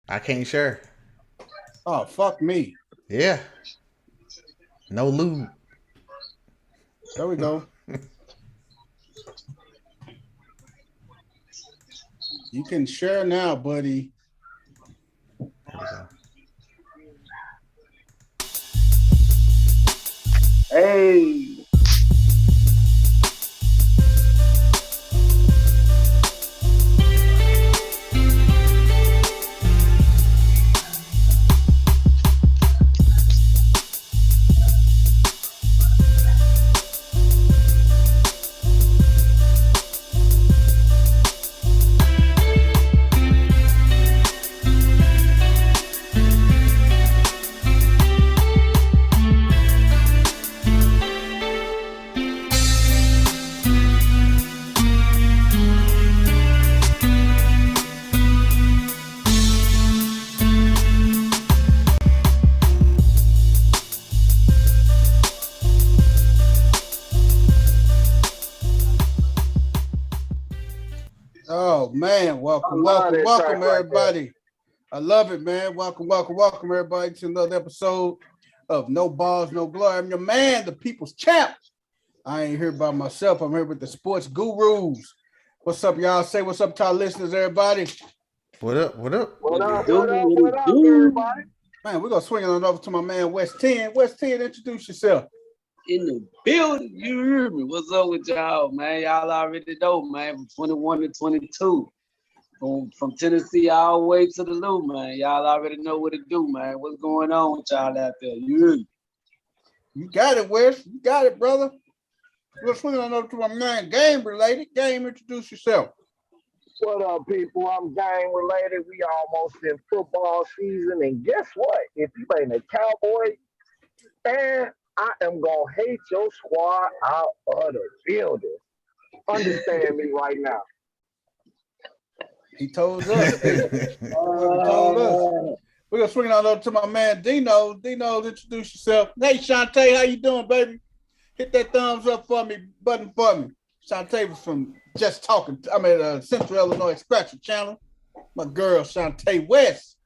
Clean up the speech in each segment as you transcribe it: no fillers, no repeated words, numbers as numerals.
I can't share. Oh, fuck me. Yeah. No lube. There we go. You can share now, buddy. There we go. Hey, Oh man, I welcome, love welcome, that welcome, track right there. everybody. I love it, man. Welcome, welcome, welcome, everybody, to another episode of No Balls, No Glory. I'm your man, the people's champ. I ain't here by myself. I'm here with the sports gurus. What's up, y'all? Say what's up to our listeners, everybody. What up? What up? What What it up, do? what up, What what it up, do? everybody? Man, we're gonna swing it on over to my man West 10. West 10, introduce yourself. In the building, you hear me? What's up with y'all, man? Y'all already know, man. From 21 to 22, from Tennessee all the way to the Lou, man. Y'all already know what to do, man. What's going on with y'all out there? You hear me? You got it, West. You got it, brother. We're swinging on over to my man Game related. Game, introduce yourself. What up, people? I'm gang related. We almost in football season, and guess what? If you ain't a Cowboy fan, I am gonna hate your squad out of the building. Understand me right now. He told us. He told us. We're gonna swing it on over to my man Dino. Dino, introduce yourself. Hey Shantae, how you doing, baby? Hit that thumbs up for me, button for me. Shantae was from Just Talking. I'm at Central Illinois Expression Channel. My girl Shantae West.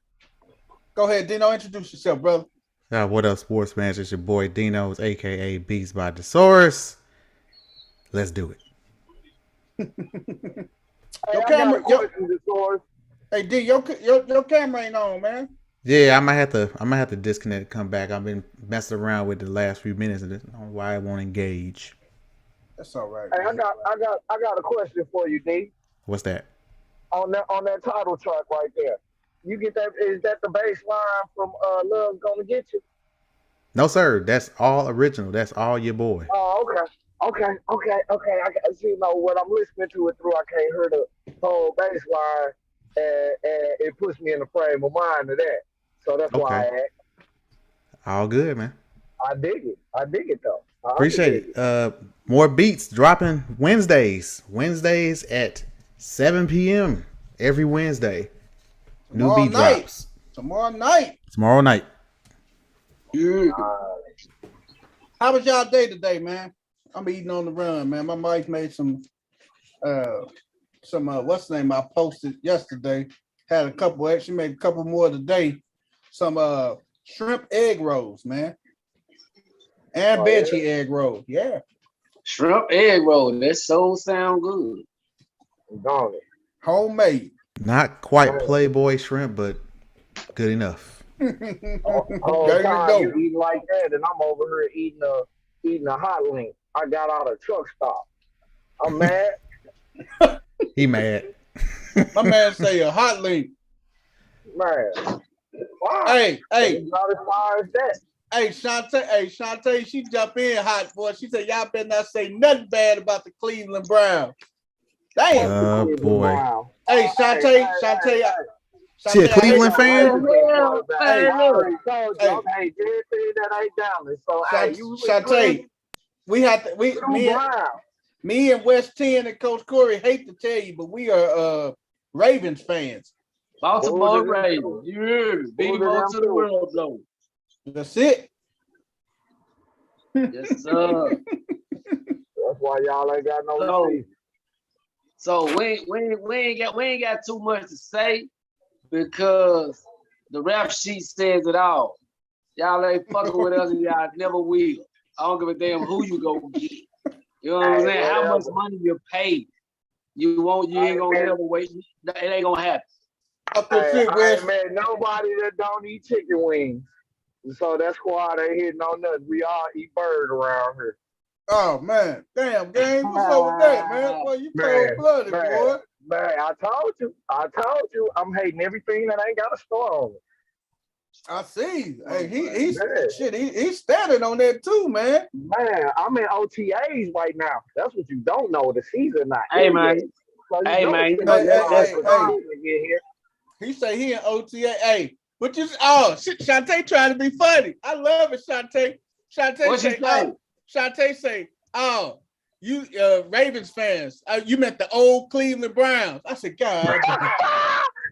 Go ahead, Dino. Introduce yourself, brother. What up, sports fans? It's your boy Dino's, aka Beats by the Source. Let's do it. Hey, Your I got a camera, your, question, Source. hey D, your camera ain't on, man. Yeah, I might have to disconnect and come back. I've been messing around with the last few minutes and I don't know why it won't engage. That's all right. Hey, Man. I got a question for you, D. What's that? On that title track right there. You get that? Is that the bass line from "Love's Gonna Get You"? No, sir. That's all original. That's all your boy. Oh, okay. I got, you know what I'm listening to it through. I can't hear the whole bass line, and it puts me in the frame of mind of that. So that's why Okay. All good, man. I dig it. I dig it though. I Appreciate dig it. it. More beats dropping Wednesdays. Wednesdays at 7 p.m. every Wednesday. New Tomorrow beat night. drops. Tomorrow night. Tomorrow night. Yeah. How was y'all day today, man? I'm eating on the run, man. My wife made uh what's the name I posted yesterday. Had a couple extra, made a couple more today. Some shrimp egg rolls, man. And Oh yeah. veggie egg rolls. Yeah. Shrimp egg roll. That so sound good. Darn it. Homemade. Not quite Man. Playboy shrimp, but good enough. There Whole you time go. you eating like that, and I'm over here eating a hot link. I got out of truck stop. I'm mad. He mad. My man say a hot link. Man. Why? Hey, It's not as far as that. Shantae, she jump in hot, boy. She said, y'all better not say nothing bad about the Cleveland Browns. Damn. Fuck the Oh Cleveland boy. Browns. Hey, Shantae, She a I hate Cleveland to, fan? Hey, hey, I already told you, hey, I'm hey, everything that ain't Dallas. So hey, you with Shantae, Cleveland, we have to, you Brown. me and West 10 and Coach Corey hate to tell you, but we are Ravens fans. Baltimore Booted them Ravens. too. You hear me? Beat Booted them them to the too. world blow. That's it. Yes, sir. That's why y'all ain't got no So, receiver. so we ain't got too much to say because The rap sheet says it all. Y'all ain't fucking with us and y'all never will. I don't give a damn who you go get. You know what I'm saying? How much money you pay. You ain't gonna never wait. It ain't gonna happen. I ain't met nobody that don't eat chicken wings. So that's why they hitting on us. We all eat bird around here. Oh man, damn game. What's up with that, man? Boy, you cold-blooded, boy. Man, I told you, I'm hating everything that ain't got a star on it. I see. Hey, he's standing on that too, man. Man, I'm in OTAs right now. That's what you don't know. The season not. Hey man. Hey man. He say he in OTA. Hey, but you shit, Shantae trying to be funny. I love it, Shantae. Shantae say, oh, you Ravens fans, you meant the old Cleveland Browns. I said, God.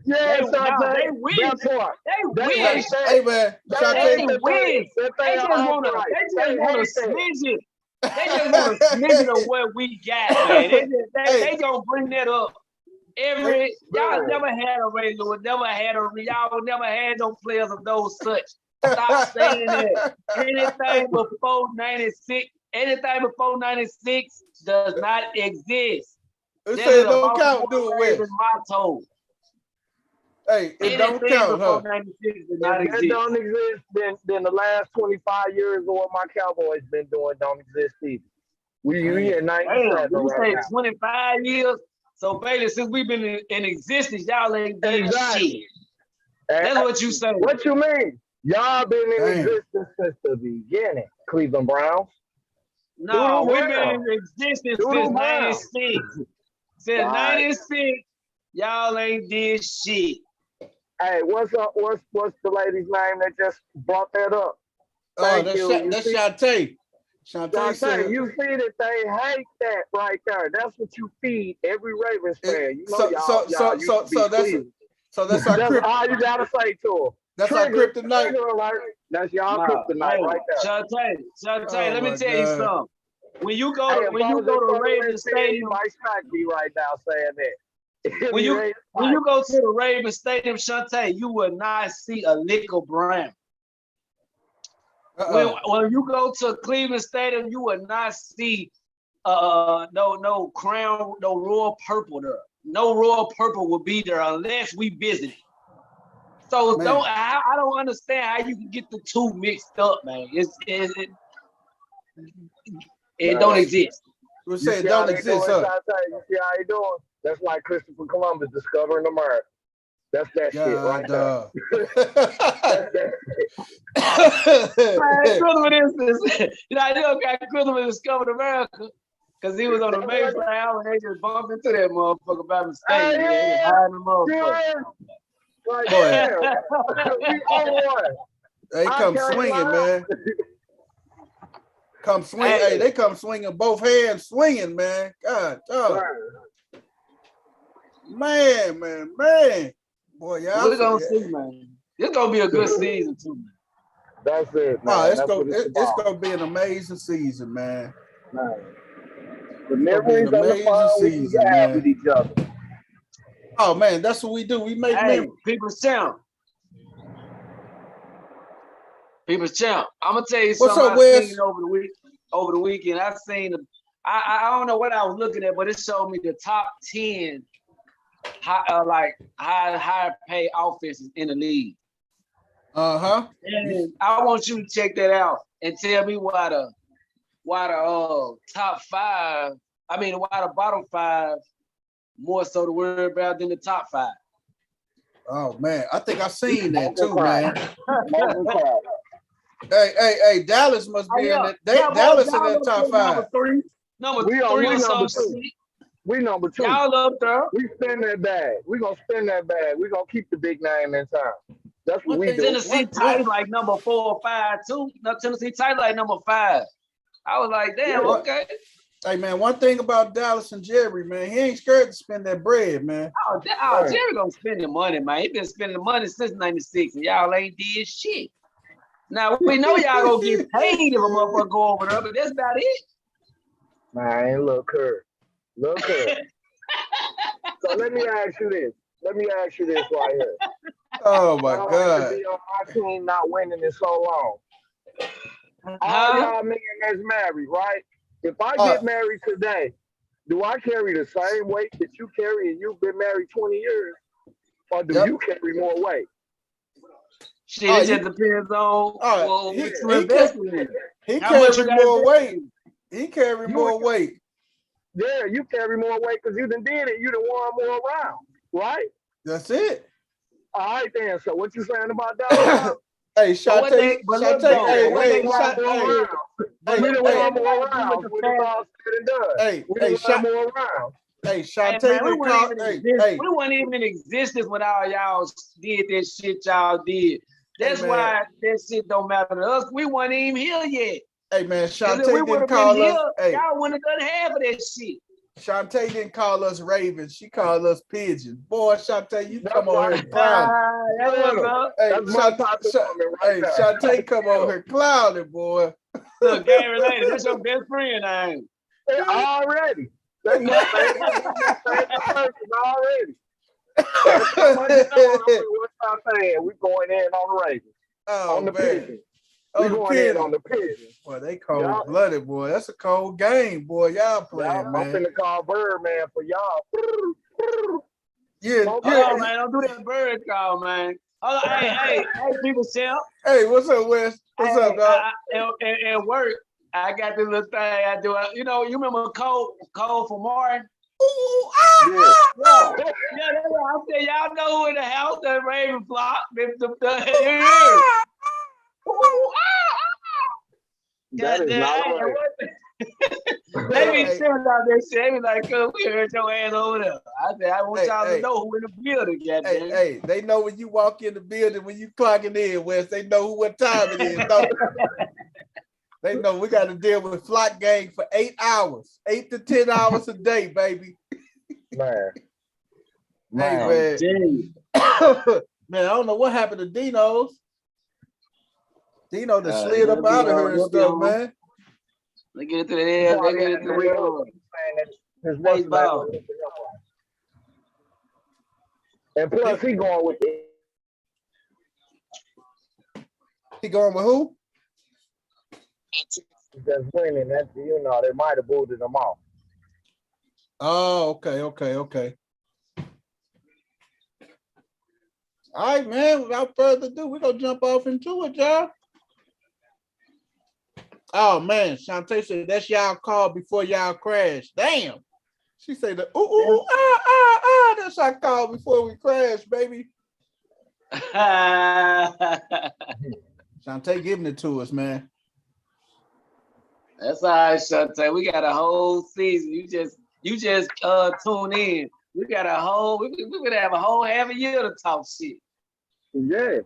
Yeah, they win. They win. Hey man, they win. They just want to smidge it. They just want to smidge it of what we got, man. They gonna bring that up. Y'all never had a Ray Lewis, y'all never had no players of those such. Stop saying that. Anything before 96 does not exist. It said don't count, do it with motto. Hey, it don't count, huh? If that don't exist, then the last 25 years of what my Cowboys been doing don't exist either. We at 97 you say 25 years? So, Bailey, since we've been in existence, y'all ain't done shit. That's what you say. What you mean? Y'all been in existence since the beginning, Cleveland Browns. No, we've been in existence since 96. Since 96, y'all ain't did shit. Hey, what's up? What's the lady's name that just brought that up? That's Shantae. Shantae, you see that they hate that right there. That's what you feed every Ravens fan. You know, that's all you gotta say to them. That's our kryptonite. That's y'all kryptonite right there. Shantae, let me tell you something. When you go to Ravens Stadium, my smack me right now saying that. When you go to the Ravens Stadium, Shantae, you will not see a lick of brown. When you go to Cleveland Stadium, you will not see no crown, no royal purple there. No royal purple will be there unless we visit. So I don't understand how you can get the two mixed up, man. It don't exist. We'll say it don't exist, huh? You see how you doing? That's like Christopher Columbus discovering America. That's that shit right there. Christopher discovered America because he was on the Mayflower Island and they just bumped into that motherfucker by mistake. They come swinging, man. Come swing. Hey, they come swinging, both hands swinging, man. God, man. Boy, y'all. We're gonna see, man. It's gonna be a good season too, man. That's it, man. It's gonna be an amazing season, man. The memories of the fun we have with each other. Oh man, that's what we do. We make People's champ. People's champ. I'm gonna tell you something. What's up, Wes? Over the weekend, I seen I don't know what I was looking at, but it showed me the top 10 higher paid offenses in the league. And I want you to check that out and tell me why the top 5. I mean, why the bottom 5 more so to worry about than the top 5. Oh man, I think I seen that too, man. Hey, Dallas must be in it. Dallas in that top 5. Number 3 or something. We number 2. Y'all up there. We spend that bag. We gonna spend that bag. We gonna keep the big name in town. That's what we do. Tennessee Titans like number 4 or 5 too. No, Tennessee Titans like number 5. I was like, damn, okay. Hey man, one thing about Dallas and Jerry, man, he ain't scared to spend that bread, man. Jerry gonna spend the money, man. He been spending the money since '96, and y'all ain't did shit. Now we know y'all gonna get paid if a motherfucker go over there, but that's about it. Man, look her. So let me ask you this. right here. Oh my I don't like to God. be on my team not winning in so long. All Huh? y'all men that's married, right? If I Uh, get married today, do I carry the same weight that you carry and you've been married 20 years? Or do yep. you carry more weight? Shit, Oh, it you. just depends on well, He what you he can invested in. he How much you carry got more invested weight. in? He carry You more weight. Yeah, you carry more weight because you done did it. You done won more rounds, right? That's it. All right then. So what you saying about that, Bob? Hey, But look We Shantae, though, done, hey, we what done they hey, got, won Sha, more hey, rounds. but hey, We look done though, hey, won it more got to do with rounds the when it's fact, all said and done. hey, We done hey, won more rounds. hey, hey man, Shantae didn't call. Hey, hey, we weren't even in existence when all y'all did that shit y'all did. hey, That's man, why that shit don't matter to us. We weren't even here yet. hey, man, Because if we Shantae would didn't have been call here, us. Hey, y'all wouldn't have done half of that shit. Shantae didn't call us ravens. She called us pigeons. Boy, Shantae, you That's come on right. here clowning. That's what's Yeah, up. Hey, that's multi woman right hey, there. Shantae, come on here clowning, boy. Look, game related. That's your best friend, I ain't. Yeah, already. That's my favorite person already. That's how much you know. What's I'm saying? We going in on the Ravens, on Oh the man. Pigeons. We Oh, the going in pigeons. on the Pigeons. Boy, they Y'all, cold blooded, boy. That's a cold game, boy. Y'all y'all, playing, I'm man. finna call Birdman for y'all. Yeah, Smoke Hold yeah. on, that. man. Don't do that bird call, man. Hold on. Hey, people, Shell. Hey, what's up, Wes? What's up, Hey, dog? at work, I got this little thing I do. You know, you remember Cole from Martin? Ooh, Yeah. Yeah. Yeah, that's what I'm saying. Y'all know who in the house, the Raven flock. You hear it? Ooh, That God is damn, not hey, right. they be hey, chilling out there, shit. They be like, "Cuz, we heard your ass over there." I said, I want hey, y'all to hey, know who in the building, goddamn. hey. They know when you walk in the building, when you clocking in, Wes. They know what time it is. No, they know we got to deal with flock gang for 8 hours, 8 to 10 hours a day, baby. Man. Hey, Man. man. Man, I don't know what happened to Dino's. Dino just slid up out of here and He'll be stuff, on. man. Let's get it to the air. Let's get it to the Saying that his what's name baseball. was looking up right. And plus, he going with the He going with who? that's winning. That they might have booted him off. Oh, okay. All right, man. Without further ado, we're gonna jump off into it, y'all. Oh man, Shantae said that's y'all call before y'all crash. Damn. She said the that's our call before we crash, baby. Shantae giving it to us, man. That's all right, Shantae. We got a whole season. You just tune in. We got a whole. We gonna have a whole half a year to talk shit. Yeah.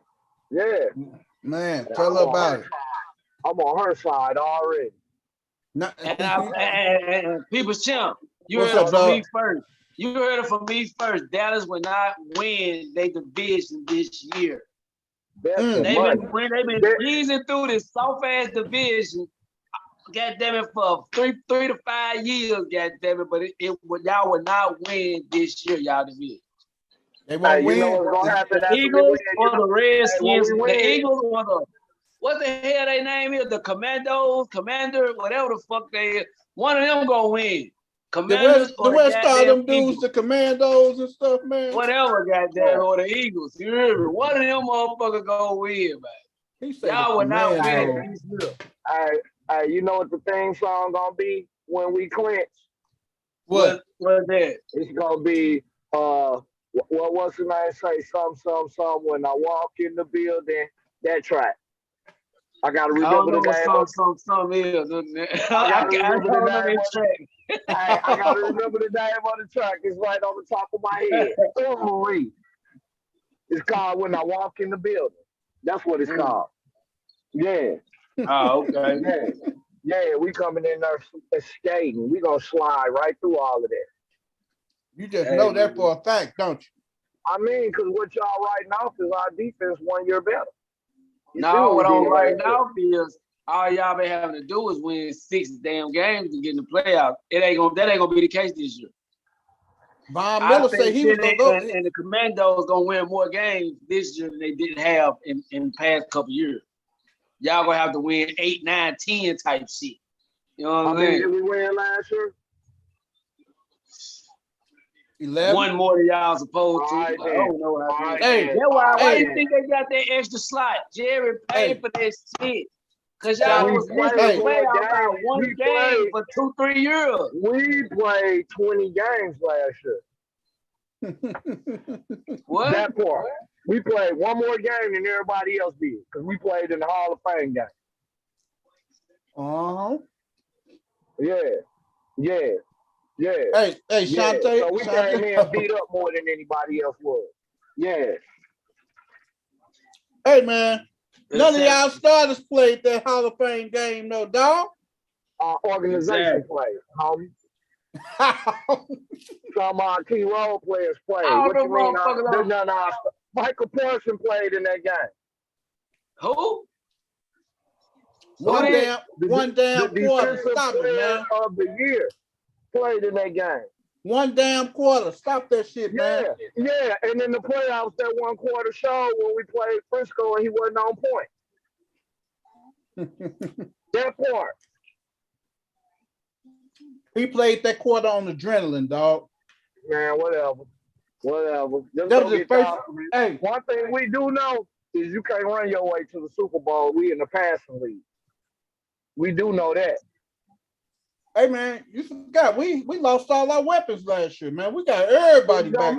Man, tell her about it. I'm on her side already. And People's Champ, you What's heard up, it from dog? me first. You heard it from me first. Dallas will not win their division this year. Bet Mm. the money. They've been squeezing through this soft ass division. God damn it, for 3 to 5 years, god damn it, but y'all will not win this year, y'all division. They won't You know win. what's gonna happen The after we Eagles win? or the Redskins, When we the win, Eagles or the what the hell they name is, the Commander, whatever the fuck they is. One of them gonna win. Commanders The or the West Star, goddamn them dudes, Eagles. the Commandos and stuff, man. Whatever, goddamn, or the Eagles. You hear me? One of them motherfuckers gonna win, man. He said Y'all will not win this year. you know what the theme song gonna be when we clinch? What? What's that? It's gonna be what's the name say? Some when I walk in the building. That track. I gotta I don't remember know the what name. some is. I I remember the don't know name that track. I gotta remember the name of the track. It's right on the top of my head. It's called When I Walk in the Building. That's what it's called. Yeah. Oh, okay. Yeah, we coming in there skating. We gonna slide right through all of that. You just know that for a fact, don't you? I mean, because what y'all right now is our defense 1 year better. No, what I'm right now is all y'all been having to do is win 6 damn games to get in the playoffs. That ain't gonna be the case this year. Von I Miller said think he was gonna go. and the Commandos gonna win more games this year than they didn't have in the past couple years. Y'all gonna have to win 8, 9, 10 type shit. You know what I'm saying? Did we win last year? 11. One more than y'all supposed to. Right, I don't know how to do Hey, it. Why hey. you think they got that extra slot? Jerry paid for that shit. Cause So y'all we was missing played the more playoffs by games. one We game played- for 2-3 years. We played 20 games last year. What? That part. We played one more game than everybody else did because we played in the Hall of Fame game. Yeah. Hey, Yeah. Shante. So we came in and beat up more than anybody else was. Yeah. Hey, man. None of y'all starters played that Hall of Fame game, no dog. Our organization played, homie. Some of our key role players played. All What the you mean? motherfuckers Michael Parson played in that game. Who? One damn The quarter. defensive Stop it, player man. of the year played in that game. One damn quarter. Stop that shit, man. Yeah. And in the playoffs, that one quarter showed when we played Frisco and he wasn't on point. That part. He played that quarter on adrenaline, dog. Man, whatever. Just That go was his get first. y'all. Hey, One thing we do know is you can't run your way to the Super Bowl. We in the passing league. We do know that. hey, man, you forgot we lost all our weapons last year, man. We got everybody back.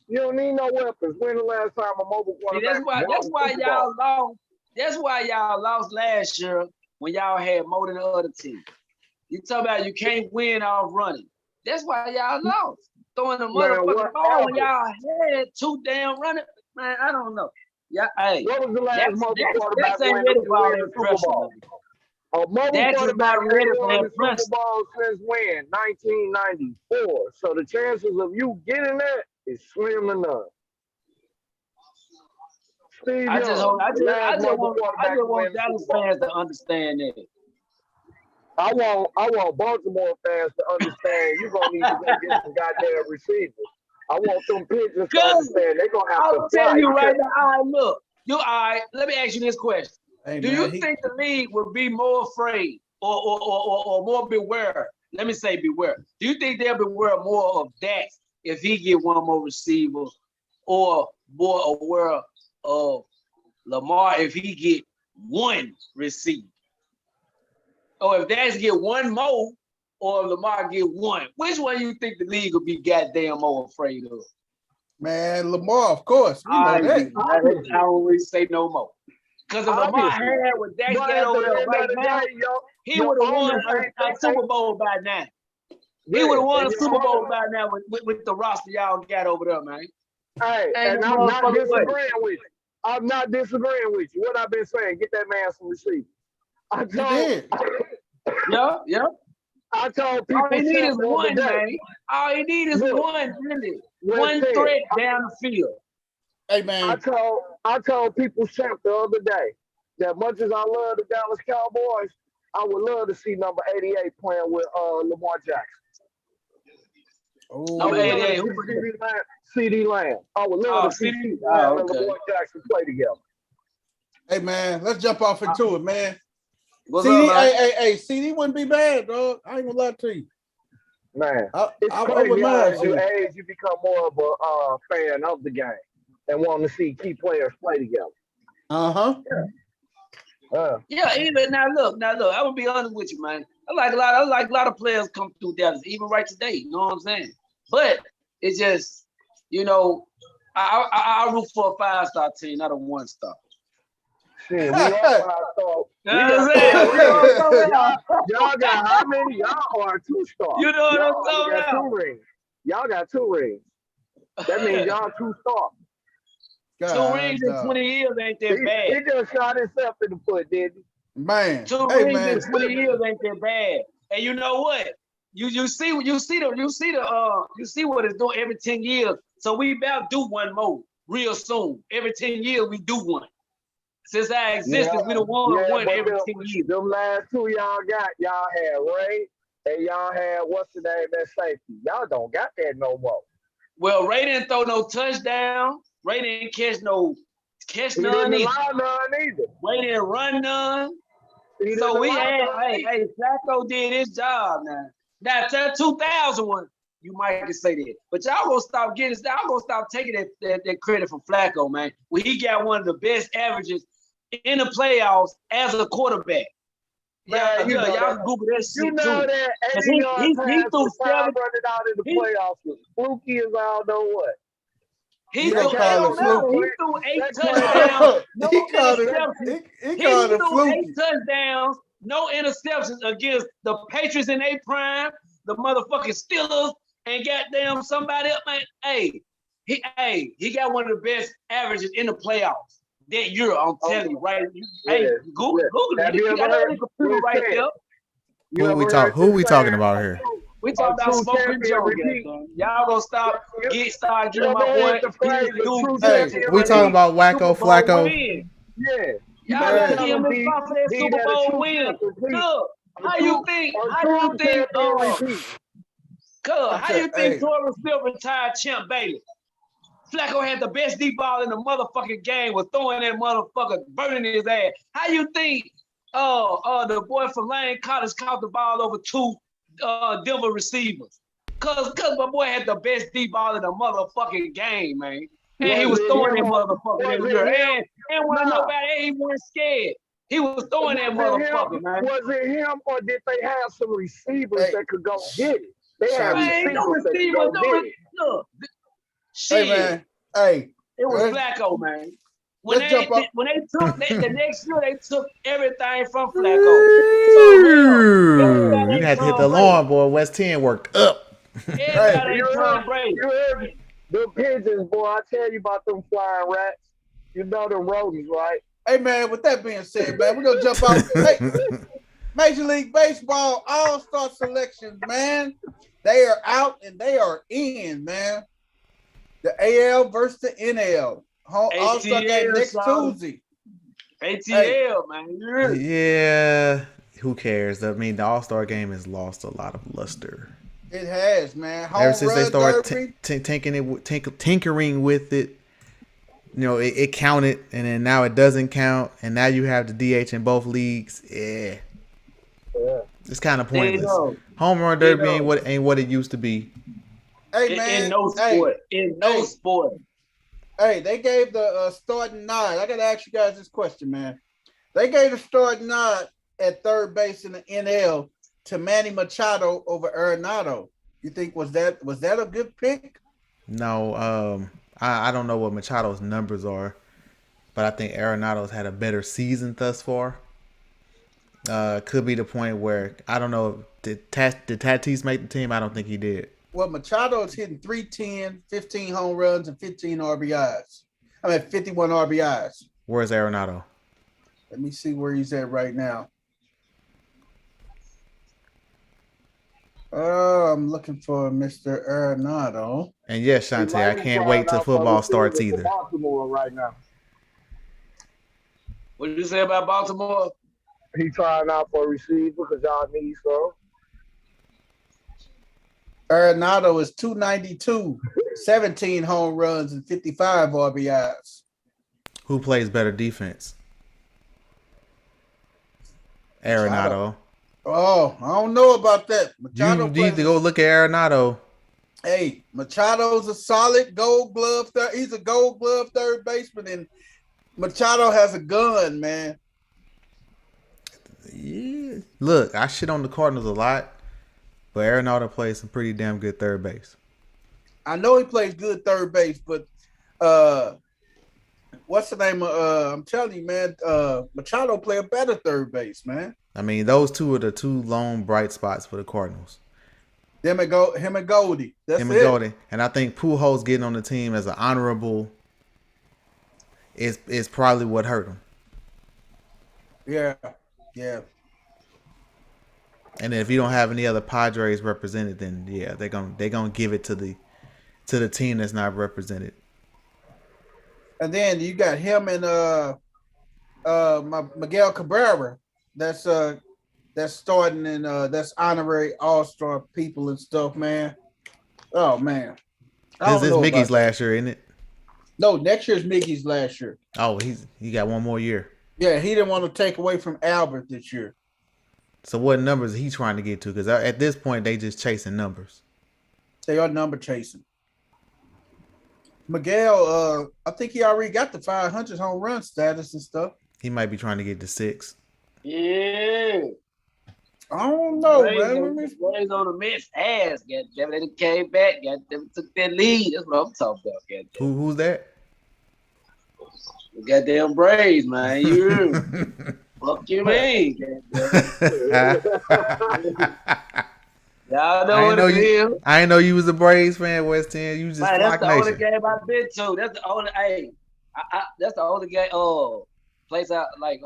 You don't need no weapons. When the last time a mobile quarterback? That's why y'all lost. That's why y'all lost last year when y'all had more than the other team. You talk about you can't win off running. That's why y'all lost. Throwing the motherfucking ball when y'all had 2 damn running. Man, I don't know. Yeah, hey. What was the last mobile quarterback ain't win ready the for all that Super pressure, Bowl? man. A mobile That's quarterback not ready ain't for won that the pressure. Super Bowl since when? 1994. So the chances of you getting that is slim to none. Steve I just Young, want Dallas fans to understand that. I want Baltimore fans to understand you're gonna need to go get some goddamn receivers. I want them Pigeons to understand they're gonna have to I'll fly. tell you right now. All right, look. All right, let me ask you this question. Hey, Do man, you think the league would be more afraid or more beware? Let me say beware. Do you think they'll beware more of that if he get one more receiver, or more aware of Lamar if he get one receiver? Or if Dax get one more, or if Lamar get one? Which one you think the league will be goddamn more afraid of? Man, Lamar, of course. We know that. I don't really say no more. Because if Lamar had what Dax got over there right now, he would have won a Super Bowl by now. He would have won a Super Bowl by now with the roster y'all got over there, man. Hey, and I'm not disagreeing with you. I'm not disagreeing with you. What I've been saying, get that man some receivers. I told Yeah. I told people all he need is one, man. All he need is one, really. One threat down the field. Hey, man. I told people champ the other day that much as I love the Dallas Cowboys, I would love to see number 88 playing with Lamar Jackson. Number 88, who CD Lamb. I would love to see CD Lamb and Lamar Jackson play together. Hey, man, let's jump off into it, man. What's CD, up, man? hey, CD wouldn't be bad, dog. I ain't gonna lie to you. Man, it's I crazy wouldn't mind as you age, you become more of a fan of the game and want to see key players play together. Yeah, even now look, I'm gonna be honest with you, man. I like a lot of players come through Dallas, even right today. You know what I'm saying? But it's just, I root for a 5-star team, not a 1-star. Shit, we all 5-star. Y'all got how many? Y'all are 2-star. You know what I'm talking about? 2 rings. Y'all got 2 rings. That means y'all 2-star. 2 rings in 20 years ain't that bad. He just shot himself in the foot, didn't he? Man, 2 rings in 20 years ain't that bad. And you know what? You see what it's doing every 10 years. So we about do one more real soon. Every 10 years we do one. Since our existence, we don't want one every 10 years. Them last 2 y'all got, y'all had Ray And y'all had what's the name at safety. Y'all don't got that no more. Well, Ray didn't throw no touchdown. Ray didn't catch He didn't none either. allow none either. Ray didn't run none. He So didn't we allow had, none either. hey, Flacco did his job now. Now, that 2000 one, you might can say that. But y'all gonna stop taking that credit from Flacco, man. When he got one of the best averages in the playoffs as a quarterback. Man, Y'all can Google that you shit know too. that 80 He, yard he, pass he threw with time 7. running out in the playoffs was fluky as I don't know what. He You threw, gonna it call don't it matter. fluky? He threw 8 That touchdowns, no he called interceptions. it. He He called it threw fluky. 8 touchdowns, no interceptions against the Patriots in their prime, the motherfucking Steelers, and goddamn somebody else, man. He got one of the best averages in the playoffs that year. I'm telling you, right? Google it. You got that computer right there. Who we talking about here? We talking about Smoking Joe. Y'all gonna start giving my boy We talking about Wacko Flacco. Yeah. Y'all gotta give him his spot for that Super Bowl win. Look, how you think Torrance Smith retired Champ Bailey? Flacco had the best deep ball in the motherfucking game, was throwing that motherfucker, burning his ass. How you think the boy from Lane College caught the ball over 2 Denver receivers? Cause my boy had the best deep ball in the motherfucking game, man. And he was throwing that motherfucker every year. And when nobody, he wasn't scared. He was throwing that motherfucker, man. Was it him or did they have some receivers that could go get it? They had receivers that could go get it. Look, hey man, hey, it was Flacco, man. When they took the next year, they took everything from Flacco. You had to hit the lawn, boy. West 10 worked up. Everybody ain't Tom Brady. You heard me? The pigeons, boy. I tell you about them flying rats. You know them rodents, right? Hey man, with that being said, man, we're gonna jump out. Hey, Major League Baseball All-Star selections, man. They are out and they are in, man. The AL versus the NL. All-Star game next Tuesday. ATL, man. Yeah. Who cares? I mean, the All-Star game has lost a lot of luster. It has, man. Ever since they started tinkering with it, you know, it counted, and then now it doesn't count, and now you have the DH in both leagues. Yeah. It's kind of pointless. Home run derby ain't what it used to be. Hey man, in no sport. Hey, they gave the starting nod. I gotta ask you guys this question, man. They gave the starting nod at third base in the NL to Manny Machado over Arenado. You think was that a good pick? No, I don't know what Machado's numbers are, but I think Arenado's had a better season thus far. Could be the point where I don't know. Did Tatis make the team? I don't think he did. Well, Machado is hitting 310, 15 home runs, and 15 RBIs. I mean, 51 RBIs. Where's Arenado? Let me see where he's at right now. I'm looking for Mr. Arenado. And yes, Shantae, I can't wait till football starts either. Baltimore right now. What did you say about Baltimore? He trying out for a receiver because y'all need some. Arenado is 292, 17 home runs, and 55 RBIs. Who plays better defense? Arenado. Oh, I don't know about that. Machado you need to go look at Arenado. Hey, Machado's a solid Gold Glove. He's a Gold Glove third baseman, and Machado has a gun, man. Yeah. Look, I shit on the Cardinals a lot, but Arenado plays some pretty damn good third base. I know he plays good third base, but what's the name? I'm telling you, man, Machado play a better third base, man. I mean, those two are the two lone bright spots for the Cardinals. Him and Goldie. That's him it. And Goldie. And I think Pujols getting on the team as an honorable is probably what hurt him. Yeah. And if you don't have any other Padres represented, then yeah, they're gonna give it to the team that's not represented. And then you got him and Miguel Cabrera. That's that's starting and that's honorary all-star people and stuff, man. Oh man. I This don't is know Mickey's about that. last year, isn't it? No, next year's Mickey's last year. Oh, he got one more year. Yeah, he didn't want to take away from Albert this year. So what numbers is he trying to get to? Because at this point they just chasing numbers. They are number chasing. Miguel, I think he already got the 500 home run status and stuff. He might be trying to get to 6. Yeah. I don't know, Braves man. on the Mets ass. Goddamn, they came back. Goddamn, took their lead. That's what I'm talking about. Goddamn. Who's that? The goddamn Braves, man. You hear me? Fuck you, man. Y'all know what it is. I didn't know you was a Braves fan, West End. You just Man, that's Flock the Nation. only game I've been to. That's the only. Hey, that's the only game. Place out like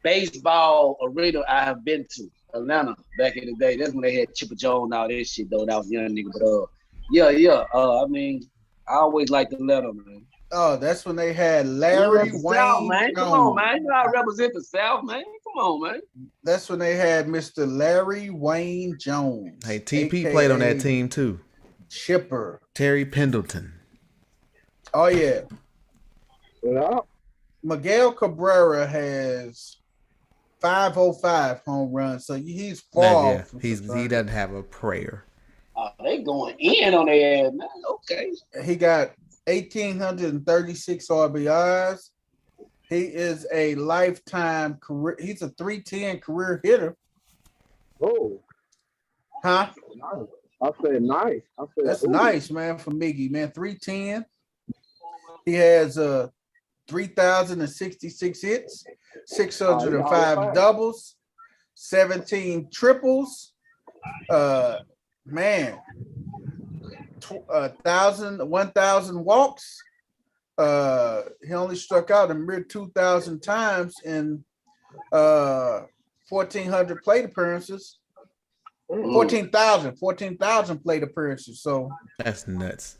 baseball arena I have been to. Atlanta back in the day. That's when they had Chipper Jones and all that shit though. That was a young nigga, but yeah. I mean, I always liked Atlanta, man. Oh, that's when they had Larry Wayne South, man. Come on, Jones. man. You know I represent the South, man. Come on, man. That's when they had Mr. Larry Wayne Jones. Hey, TP AKA played on that team too. Chipper. Terry Pendleton. Oh yeah. Yeah. Miguel Cabrera has 505 home runs, so he's far. Yeah, he doesn't have a prayer. They going in on their ass, man. Okay. He got 1,836 RBIs. He is a lifetime career. He's a 310 career hitter. Oh, Huh? nice. I said nice. That's ooh. nice, man, for Miggy, man. 310. He has 3,066 hits, 605 doubles, 17 triples. Man, 1,000 walks. He only struck out a mere 2,000 times in 1,400 plate appearances. 14,000 plate appearances. So That's nuts.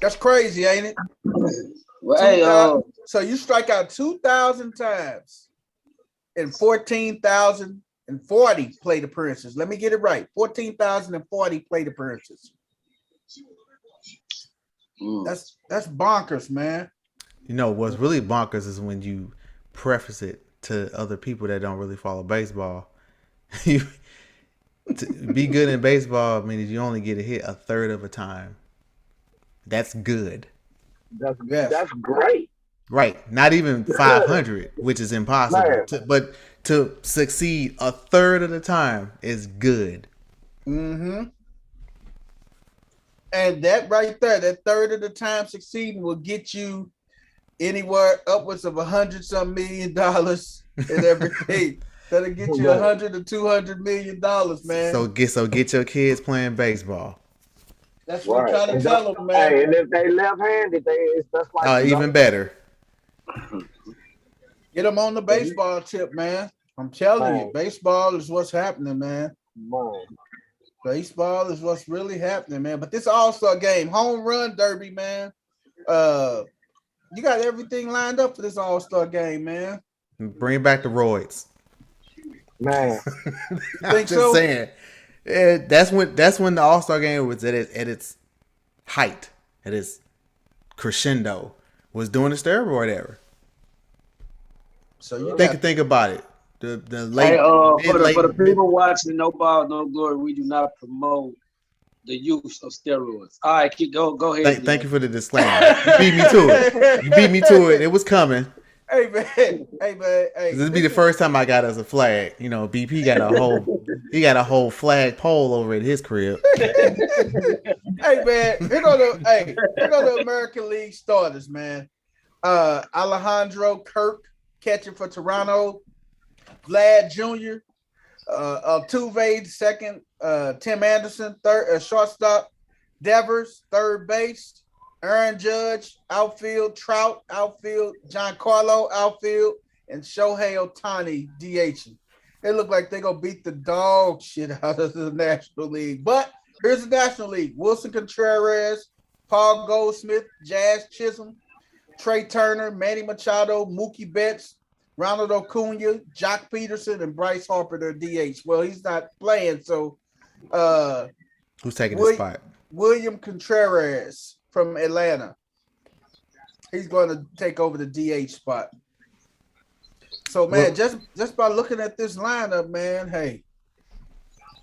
that's crazy, ain't it? Well, hey, So you strike out 2,000 times in 14,040 plate appearances. Let me get it right. 14,040 plate appearances. That's bonkers, man. You know what's really bonkers is when you preface it to other people that don't really follow baseball. To be good in baseball means you only get a hit a third of a time. That's good. That's great. Right. Not even 500, which is impossible. But to succeed a third of the time is good. Mm-hmm. And that right there, that third of the time succeeding will get you anywhere upwards of $100-some million and everything. That'll get you $100 to $200 million, man. So get your kids playing baseball. That's what I'm trying to tell them, man. Hey, and if they left-handed, it's just like Even better. Get them on the baseball tip, man. I'm telling you, baseball is what's happening, man. Baseball is what's really happening, man. But this All-Star game, home run derby, man. You got everything lined up for this All-Star game, man. Bring back the roids. Man. I'm just saying. That's when the All-Star game was at its height, at its crescendo, was during the steroid era. So you think about it. The late, for the people watching No Ball, No Glory, we do not promote the use of steroids. All right, go ahead. Thank you for the disclaimer. You beat me to it. It was coming. Hey man. Hey, this be the first time I got us a flag. You know, BP got a whole flag pole over at his crib. Hey man, here go the American League starters, man. Alejandro Kirk catching for Toronto, Vlad Jr., Altuve second, Tim Anderson third, shortstop, Devers third base, Aaron Judge outfield, Trout outfield, Giancarlo outfield, and Shohei Ohtani DHing. They look like they're gonna beat the dog shit out of the National League. But here's the National League: Wilson Contreras, Paul Goldschmidt, Jazz Chisholm, Trey Turner, Manny Machado, Mookie Betts, Ronald Acuna, Jock Peterson, and Bryce Harper, their DH. Well, he's not playing, so who's taking the spot? William Contreras from Atlanta. He's going to take over the DH spot. So, man, just by looking at this lineup, man, hey,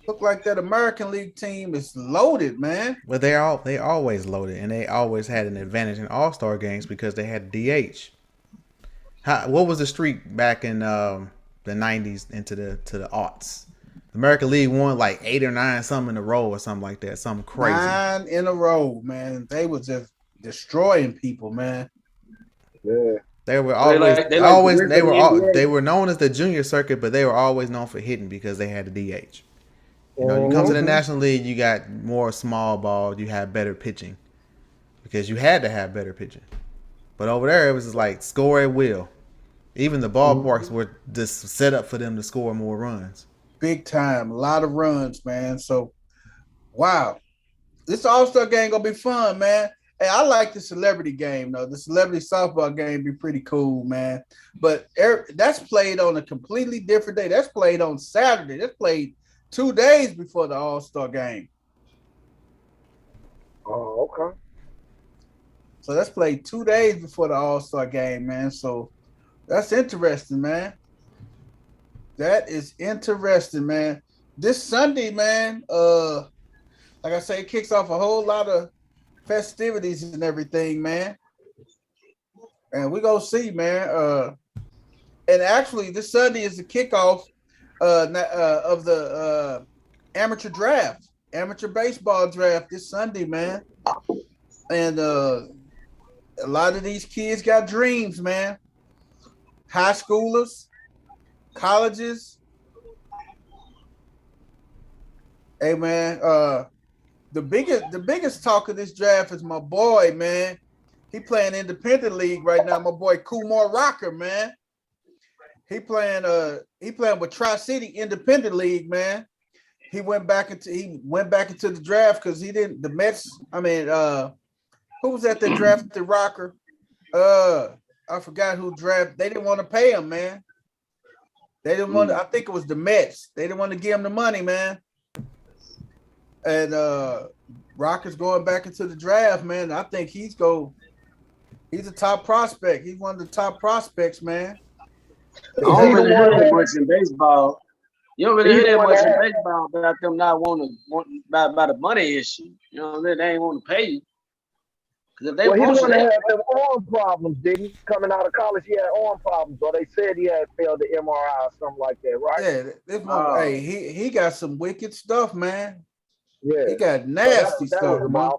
look like that American League team is loaded, man. But they always loaded, and they always had an advantage in All-Star games because they had DH. What was the streak back in the 90s into the aughts? The American League won like 8 or 9 something in a row or something like that. Something crazy. 9 in a row, man. They was just destroying people, man. Yeah. They were always they were known as the junior circuit, but they were always known for hitting because they had the DH. You know, you come to the National League, you got more small ball, you have better pitching because you had to have better pitching. But over there, it was just like score at will. Even the ballparks were just set up for them to score more runs. Big time, a lot of runs, man. So, wow, this All-Star game gonna be fun, man. Hey, I like the celebrity game though. The celebrity softball game be pretty cool, man. But that's played on a completely different day. That's played on Saturday. That's played 2 days before the All-Star game. Oh, okay. So that's played 2 days before the All-Star game, man. So that's interesting, man. That is interesting, man. This Sunday, man, like I say, it kicks off a whole lot of festivities and everything, man. And we gonna see, man. And actually, this Sunday is the kickoff of the amateur draft, amateur baseball draft this Sunday, man. And a lot of these kids got dreams, man. High schoolers, colleges. Hey, man. The biggest talk of this draft is my boy, man. He playing independent league right now. My boy Kumar Rocker, man. He playing with Tri-City Independent League, man. He went back into the draft because he didn't. The Mets. I mean, who was at the draft? The Rocker. I forgot who drafted. They didn't want to pay him, man. They didn't want. I think it was the Mets. They didn't want to give him the money, man. And Rocker's going back into the draft, man. I think he's a top prospect. He's one of the top prospects, man. I don't really hear that much in baseball. You don't really hear that much in baseball about them not wanting about the money issue. You know, they ain't want to pay you. Because if they want to have them arm problems, did he? Coming out of college, he had arm problems, or they said he had failed the MRI or something like that, right? Yeah, hey, he got some wicked stuff, man. Yeah, he got nasty stuff, man.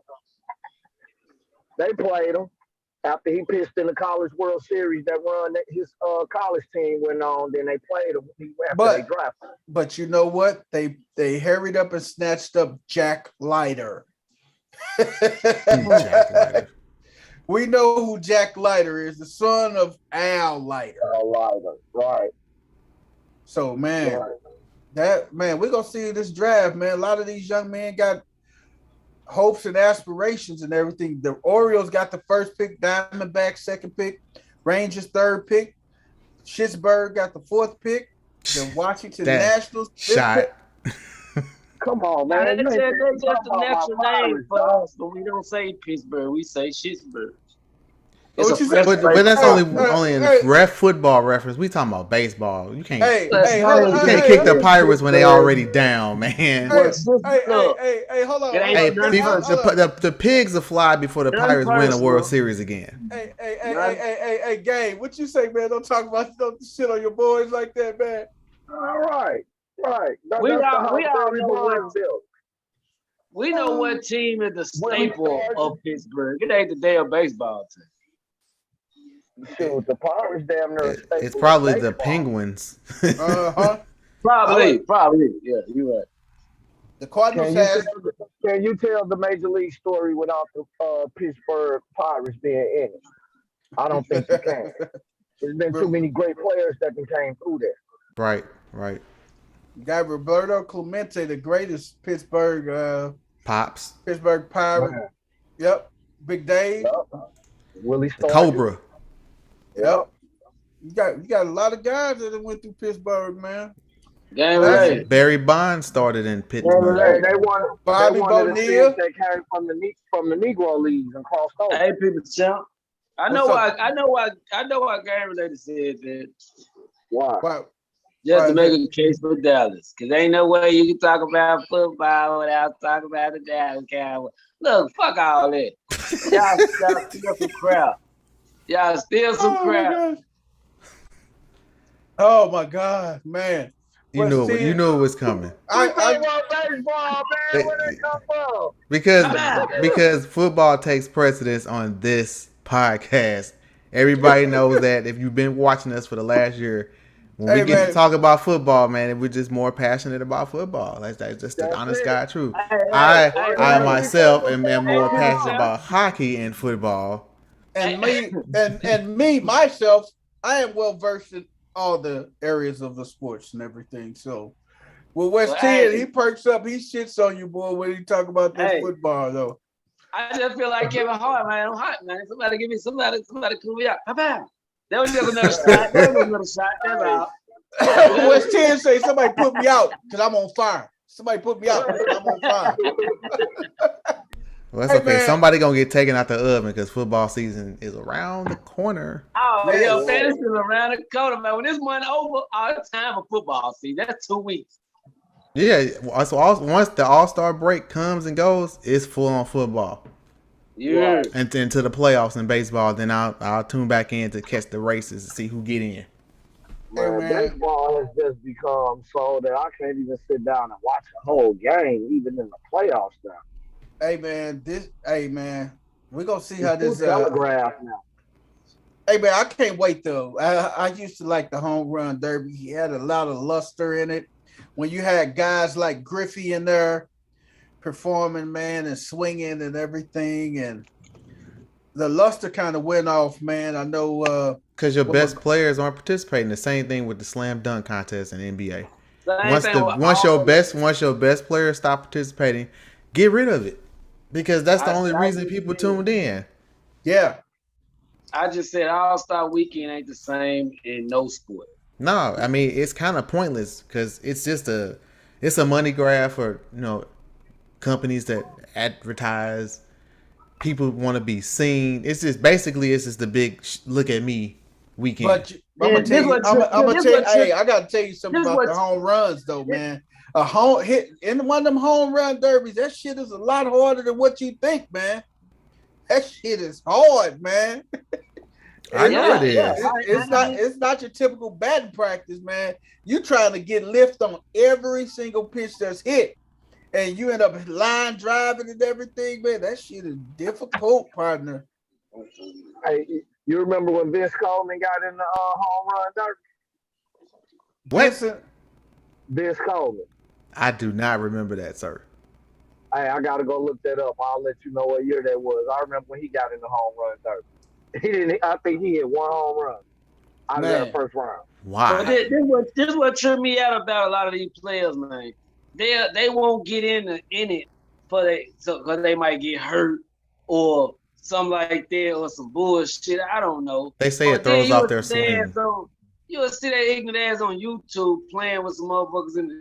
They played him after he pitched in the College World Series. That run that his college team went on. Then they played him after they drafted him. But you know what? They hurried up and snatched up Jack Leiter. Jack Leiter. We know who Jack Leiter is, the son of Al Leiter. Al Leiter, right? So, man. Right. We're gonna see this draft, man. A lot of these young men got hopes and aspirations and everything. The Orioles got the first pick, Diamondbacks second pick, Rangers third pick, Pittsburgh got the fourth pick, the Washington Nationals shot. Come on, man. That's just the natural name for us, but we don't say Pittsburgh. We say Pittsburgh. But that's only in football reference. We talking about baseball. You can't kick the Pirates when they already down, man. Hey, hold on. The pigs will fly before the Pirates win a World Series again. Hey, Gabe, what you say, man? Don't talk about shit on your boys like that, man. All right. We know what team is the staple of Pittsburgh. It ain't the damn baseball team. Shoot, the Pirates damn near. It's probably the Penguins. Probably. Yeah, you're right. The Cardinals can you tell the Major League story without the Pittsburgh Pirates being in it? I don't think you can. There's been too many great players that came through there. Right. You got Roberto Clemente, the greatest Pittsburgh Pops. Pittsburgh Pirate. Man. Yep. Big Dave. Yep. Willie Cobra. Yep. You got a lot of guys that went through Pittsburgh, man. Game ready. Barry Bonds started in Pittsburgh. Hey, they won. Bobby They wanted the teams Bonilla. that came from the Negro leagues and crossed over. Hey, people, champ. I know What's why. up? I know why game related said that. Why? Wow. Just Why to is make that? a case for Dallas, because ain't no way you can talk about football without talking about the Dallas Cowboys. Look, fuck all that. Y'all steal some crap. Y'all steal some crap. Oh my God, man! You know it was coming. We talking about baseball, man. Where they come from? Because football takes precedence on this podcast. Everybody knows that if you've been watching us for the last year, when we get to talk about football, man, we're just more passionate about football. That's just the honest God truth. I myself am more passionate about hockey and football. And me myself, I am well versed in all the areas of the sports and everything. So, with West 10, he perks up, he shits on you, boy, when he talk about this football, though. I just feel like Kevin Hart, man. I'm hot, man. Somebody give me somebody cool me up. Bam. That was just another shot. That's all. West 10 say somebody put me out because I'm on fire. Somebody put me out because I'm on fire. Well, that's okay. Man. Somebody gonna get taken out the oven because football season is around the corner. Oh, yeah, fantasy is around the corner, man. When this month over, all the time for football season. That's 2 weeks. Yeah, so once the All-Star break comes and goes, it's full on football. Yeah. And then to the playoffs in baseball, then I'll tune back in to catch the races and see who get in. Man, baseball has just become so that I can't even sit down and watch a whole game, even in the playoffs now. Hey man, we're gonna see how this telegraph now. Hey man, I can't wait though. I used to like the home run derby. He had a lot of luster in it. When you had guys like Griffey in there performing, man, and swinging and everything, and the luster kind of went off, man. I know because your best players aren't participating. The same thing with the slam dunk contest in the NBA. Once your best players stop participating, get rid of it. Because that's the only reason people tuned in. Yeah. I just said All-Star Weekend ain't the same in no sport. No, I mean it's kind of pointless because it's a money grab for companies that advertise. People want to be seen. It's just the big look at me weekend. But I'm gonna tell you. Hey, I gotta tell you something about the home runs though, man. A home hit in one of them home run derbies, that shit is a lot harder than what you think, man. That shit is hard, man. I know it is. It's not your typical batting practice, man. You trying to get lift on every single pitch that's hit, and you end up line driving and everything, man. That shit is difficult, partner. Hey, you remember when Vince Coleman got in the home run derby? What? Vince Coleman. I do not remember that, sir. Hey, I gotta go look that up. I'll let you know what year that was. I remember when he got in the home run derby. I think he hit one home run out of that first round. Wow. But this what tripped me out about a lot of these players, man. They won't get in it because they might get hurt or something like that or some bullshit. I don't know. They say it throws off their swing. You will see that ignorant ass on YouTube playing with some motherfuckers in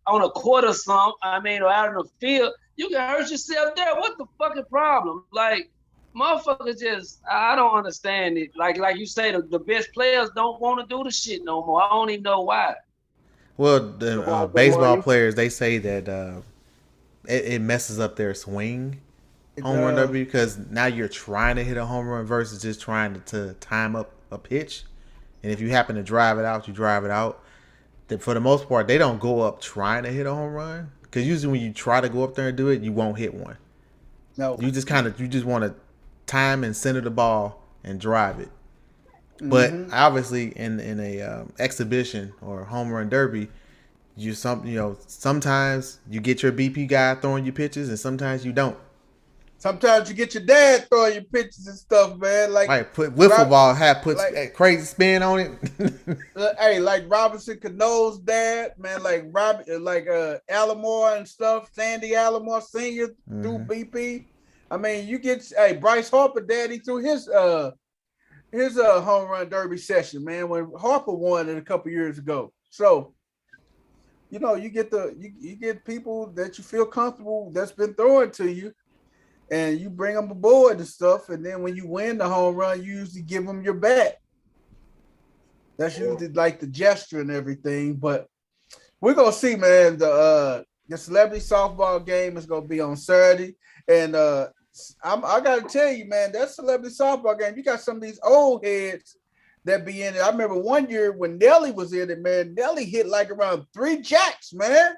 on a court or something. I mean, or out in the field. You can hurt yourself there. What the fucking problem? Like, motherfuckers just, I don't understand it. Like you say, the best players don't want to do the shit no more. I don't even know why. Well, the baseball players, they say that it messes up their swing. Home run derby, because now you're trying to hit a home run versus just trying to time up a pitch. And if you happen to drive it out, you drive it out. Then for the most part, they don't go up trying to hit a home run. Because usually when you try to go up there and do it, you won't hit one. No. You just want to time and center the ball and drive it. But obviously in a exhibition or home run derby, sometimes you get your BP guy throwing you pitches and sometimes you don't. Sometimes you get your dad throwing your pitches and stuff, man. Like put wiffle ball puts crazy spin on it. Hey, like Robinson Cano's dad, man. Like Alomar and stuff. Sandy Alomar Senior through BP. I mean, you get Bryce Harper daddy through his here's a home run derby session, man. When Harper won it a couple years ago, so you get you get people that you feel comfortable that's been throwing to you, and you bring them aboard and stuff. And then when you win the home run, you usually give them your bat. That's usually like the gesture and everything. But we're gonna see, man. The celebrity softball game is gonna be on Saturday, and I gotta tell you, man, that celebrity softball game, you got some of these old heads that be in it. I remember one year when Nelly was in it, man. Nelly hit like around 3 jacks, man.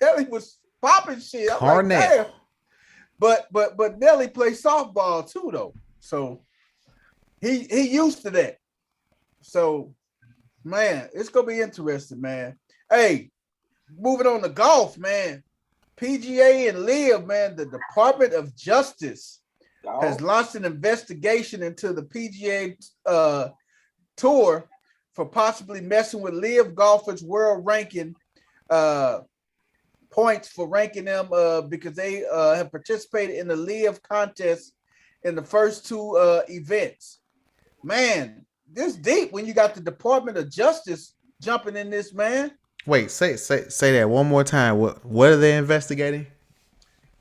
Nelly was popping shit. I'm like, damn. But Nelly plays softball too, though. So he used to that. So, man, it's gonna be interesting, man. Hey, moving on to golf, man. PGA and LIV, man, the Department of Justice has launched an investigation into the PGA Tour for possibly messing with LIV golfers' world ranking points for ranking them because they have participated in the LIV contest in the first 2 events. Man, this deep when you got the Department of Justice jumping in this, man. Wait, say that one more time. What are they investigating?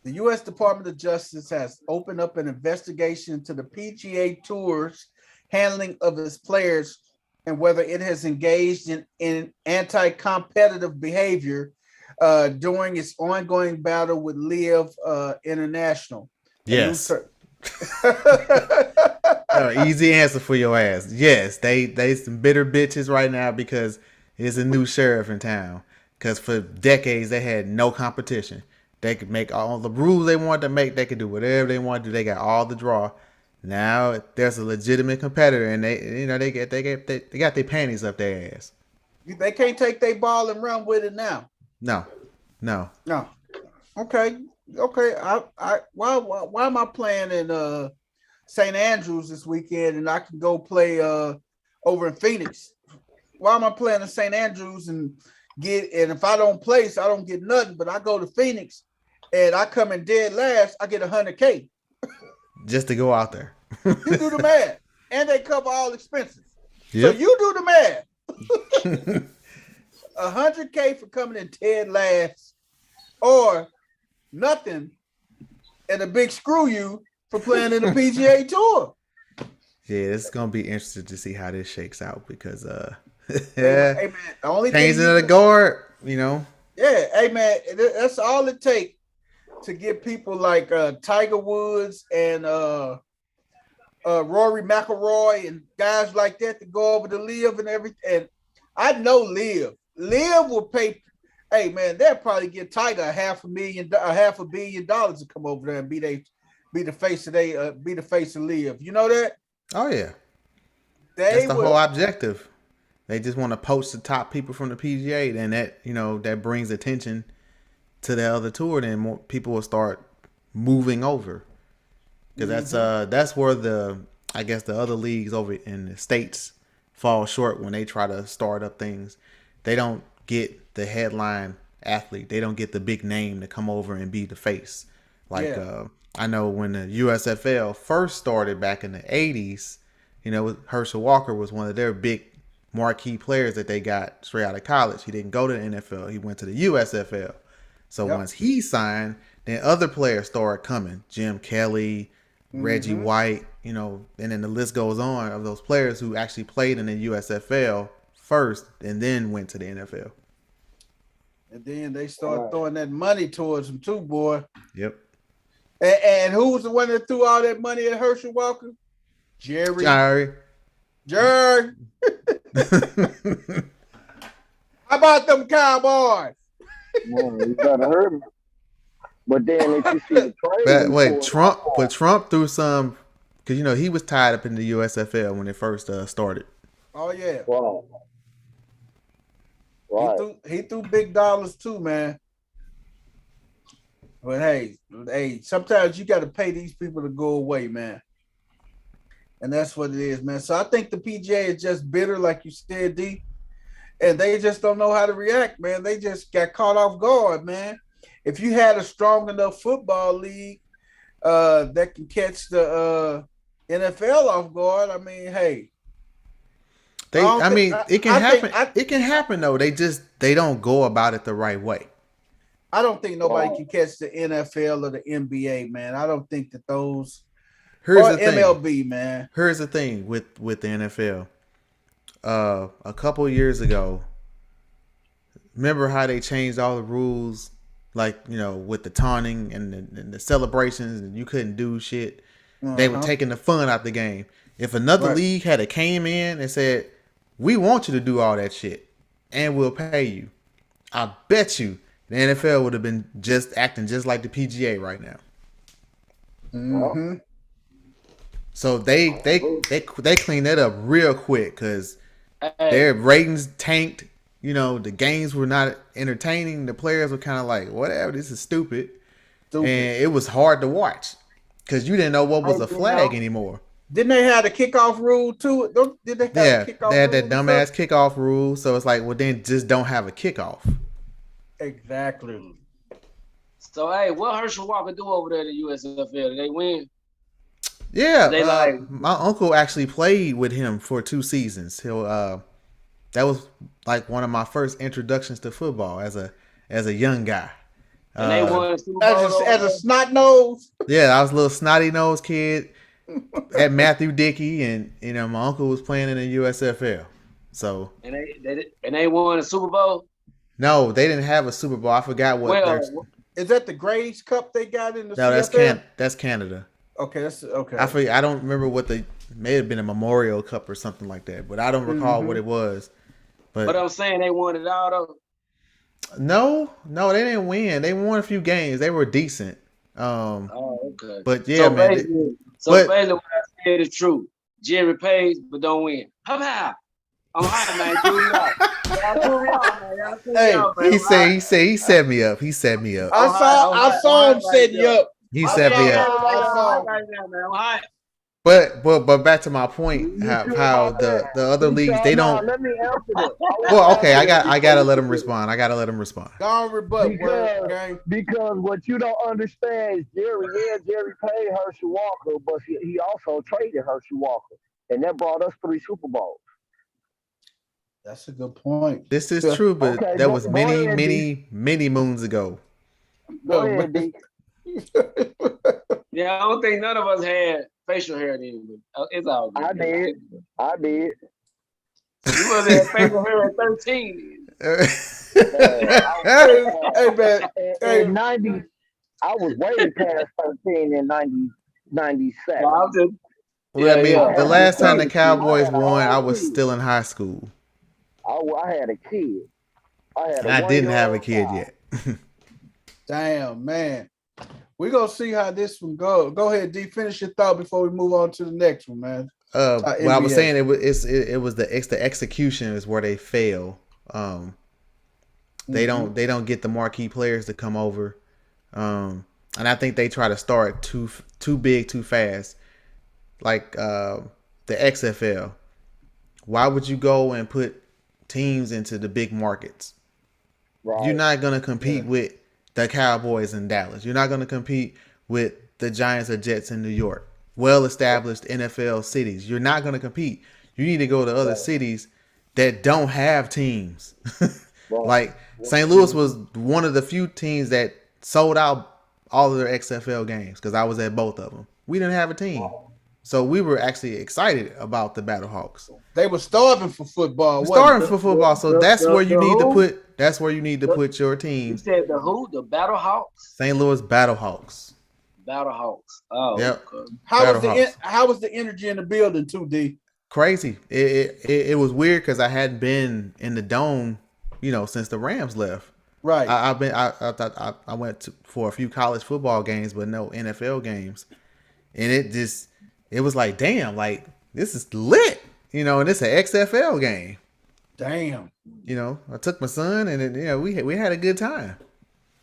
The U.S. Department of Justice has opened up an investigation into the PGA Tour's handling of its players and whether it has engaged in anti-competitive behavior during its ongoing battle with LIV International. Yes. Easy answer for your ass. Yes, they some bitter bitches right now because there's a new sheriff in town. Because for decades they had no competition. They could make all the rules they wanted to make. They could do whatever they want to do. They got all the draw. Now there's a legitimate competitor, and they got their panties up their ass. They can't take their ball and run with it now. No. Okay. Why am I playing in St. Andrews this weekend and I can go play over in Phoenix? Why am I playing in St. Andrews and if I don't place, I don't get nothing, but I go to Phoenix and I come in dead last, I get $100K. Just to go out there. You do the math. And they cover all expenses. Yep. So you do the math. $100K for coming in dead last or nothing and a big screw you for playing in the PGA Tour. Yeah, it's gonna be interesting to see how this shakes out because hey man, the only changing the guard, Yeah, hey man, that's all it takes to get people like Tiger Woods and Rory McIlroy and guys like that to go over to LIV and everything. And I know LIV will pay. Hey man, they'll probably get Tiger $500 million to come over there and be the face of LIV. You know that? Oh yeah, that's the whole objective. They just want to poach the top people from the PGA, and that brings attention to the other tour. Then more people will start moving over because that's where the other leagues over in the States fall short when they try to start up things. They don't get the headline athlete. They don't get the big name to come over and be the face. I know when the USFL first started back in the 80s, Herschel Walker was one of their big marquee players that they got straight out of college. He didn't go to the NFL. He went to the USFL. So once he signed, then other players started coming. Jim Kelly, Reggie White, and then the list goes on of those players who actually played in the USFL first and then went to the NFL. And then they start throwing that money towards him too, boy. Yep. And who was the one that threw all that money at Herschel Walker? Jerry. How about them Cowboys? You gotta hurt me. But then if you see the trade, Trump threw some because he was tied up in the USFL when it first started. Oh yeah. Wow. Right. He threw big dollars too, man. But hey, sometimes you got to pay these people to go away, man. And that's what it is, man. So I think the PGA is just bitter, like you said, D. And they just don't know how to react, man. They just got caught off guard, man. If you had a strong enough football league that can catch the NFL off guard. I mean, hey, It can I happen. think It can happen though. They don't go about it the right way. I don't think nobody can catch the NFL or the NBA, man. I don't think that those Here's or the thing. MLB, man. Here's the thing with the NFL. A couple years ago, remember how they changed all the rules, like with the taunting and the celebrations, and you couldn't do shit. They were taking the fun out the game. If another league had came in and said, "We want you to do all that shit, and we'll pay you," I bet you the NFL would have been just acting just like the PGA right now. Mm-hmm. So they cleaned that up real quick because their ratings tanked. The games were not entertaining. The players were kind of like, whatever, this is stupid. And it was hard to watch because you didn't know what was a flag anymore. Didn't they have the kickoff rule too? Did they have the kickoff they had rule that dumbass kickoff rule. So it's like, well, then just don't have a kickoff. Exactly. So, hey, what Herschel Walker do over there at the USFL? Did they win? Yeah, my uncle actually played with him for 2 seasons. That was like one of my first introductions to football as a young guy. And they won Super Bowl as a snot nose. Yeah, I was a little snotty nose kid at Matthew Dickey, and my uncle was playing in the USFL. So and they won a Super Bowl. No, they didn't have a Super Bowl. I forgot what. Is that the Grays Cup they got in the? No, CFL? that's Canada. Okay, that's okay. I forget. I don't remember what may have been a Memorial Cup or something like that, but I don't recall what it was. But I'm saying they won it all though. No, they didn't win. They won a few games. They were decent. Okay. But yeah, man. Basically what I said is true. Jerry pays, but don't win. How about? I'm hot, man. He set me up. He set me up. I saw him set you up. He set me up. But back to my point, how the other leagues they don't. Let me answer this. Well, okay, I gotta let him respond. Go on, rebut. Because what you don't understand is Jerry paid Herschel Walker, but he also traded Herschel Walker, and that brought us 3 Super Bowls. That's a good point. This is true, but that was many moons ago. Go ahead, D. Yeah, I don't think none of us had facial hair then. It's all good. I did. You must have facial hair at 13. Hey, man. Hey, 90. I was way past 13 in 97. The last time the Cowboys won, I was still in high school. I had a kid. I didn't have a kid yet. Damn, man. We're going to see how this one goes. Go ahead, D. Finish your thought before we move on to the next one, man. Well, I was saying it was the execution is where they fail. They don't get the marquee players to come over. And I think they try to start too big, too fast. Like the XFL. Why would you go and put teams into the big markets? Right. You're not going to compete with the Cowboys in Dallas. You're not going to compete with the Giants or Jets in New York. Well-established NFL cities. You're not going to compete. You need to go to other cities that don't have teams. Like St. Louis was one of the few teams that sold out all of their XFL games because I was at both of them. We didn't have a team. So we were actually excited about the Battlehawks. They were starving for football. So that's where you need to put. That's where you need to put your teams. You said the who? The Battlehawks. St. Louis Battlehawks. Battlehawks. Oh. Yep. Okay. How was the energy in the building too, D? Crazy. It was weird because I hadn't been in the dome, since the Rams left. Right. I went for a few college football games, but no NFL games, and it was like, damn, like this is lit, and it's an XFL game. Damn. I took my son, and we had a good time.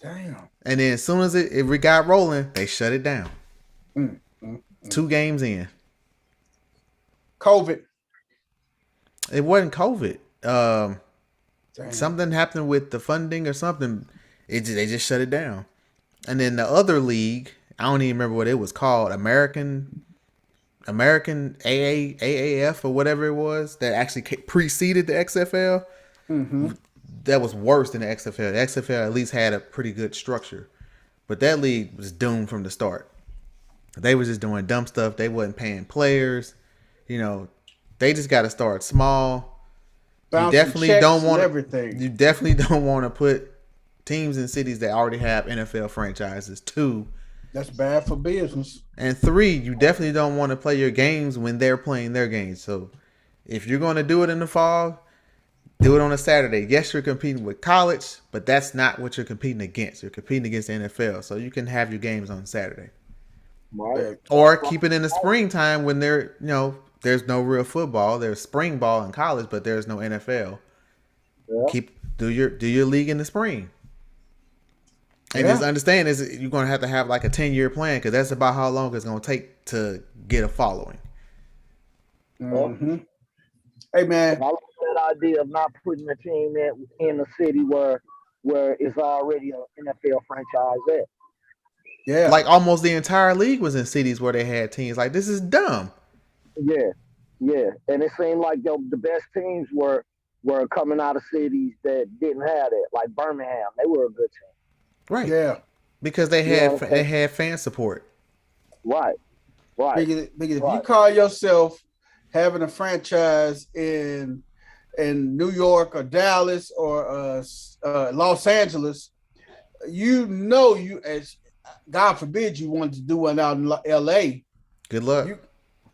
Damn. And then as soon as it got rolling, they shut it down. 2 games in. COVID. It wasn't COVID. Something happened with the funding or something. They just shut it down. And then the other league, I don't even remember what it was called. American American AAF or whatever it was that actually preceded the XFL, that was worse than the XFL. The XFL at least had a pretty good structure, but that league was doomed from the start. They was just doing dumb stuff. They wasn't paying players. You know, they just got to start small. You definitely don't want everything. You definitely don't want to put teams in cities that already have NFL franchises. 2, that's bad for business. And 3, you definitely don't want to play your games when they're playing their games. So if you're going to do it in the fall, do it on a Saturday. Yes, you're competing with college, but that's not what you're competing against. You're competing against the NFL, so you can have your games on Saturday. Right. Or keep it in the springtime when there's no real football. There's spring ball in college, but there's no NFL. Yeah. Do your league in the spring. And just understand is you're going to have like a 10-year plan because that's about how long it's going to take to get a following. Mm-hmm. Hey man, I like that idea of not putting a team in a city where it's already an NFL franchise at. Yeah, like almost the entire league was in cities where they had teams. Like, this is dumb. Yeah, and it seemed like the best teams were coming out of cities that didn't have it, like Birmingham. They were a good team. Right. Yeah. Because they had fan support. Right. Because if you call yourself having a franchise in New York or Dallas or Los Angeles, you as God forbid you wanted to do one out in LA. Good luck.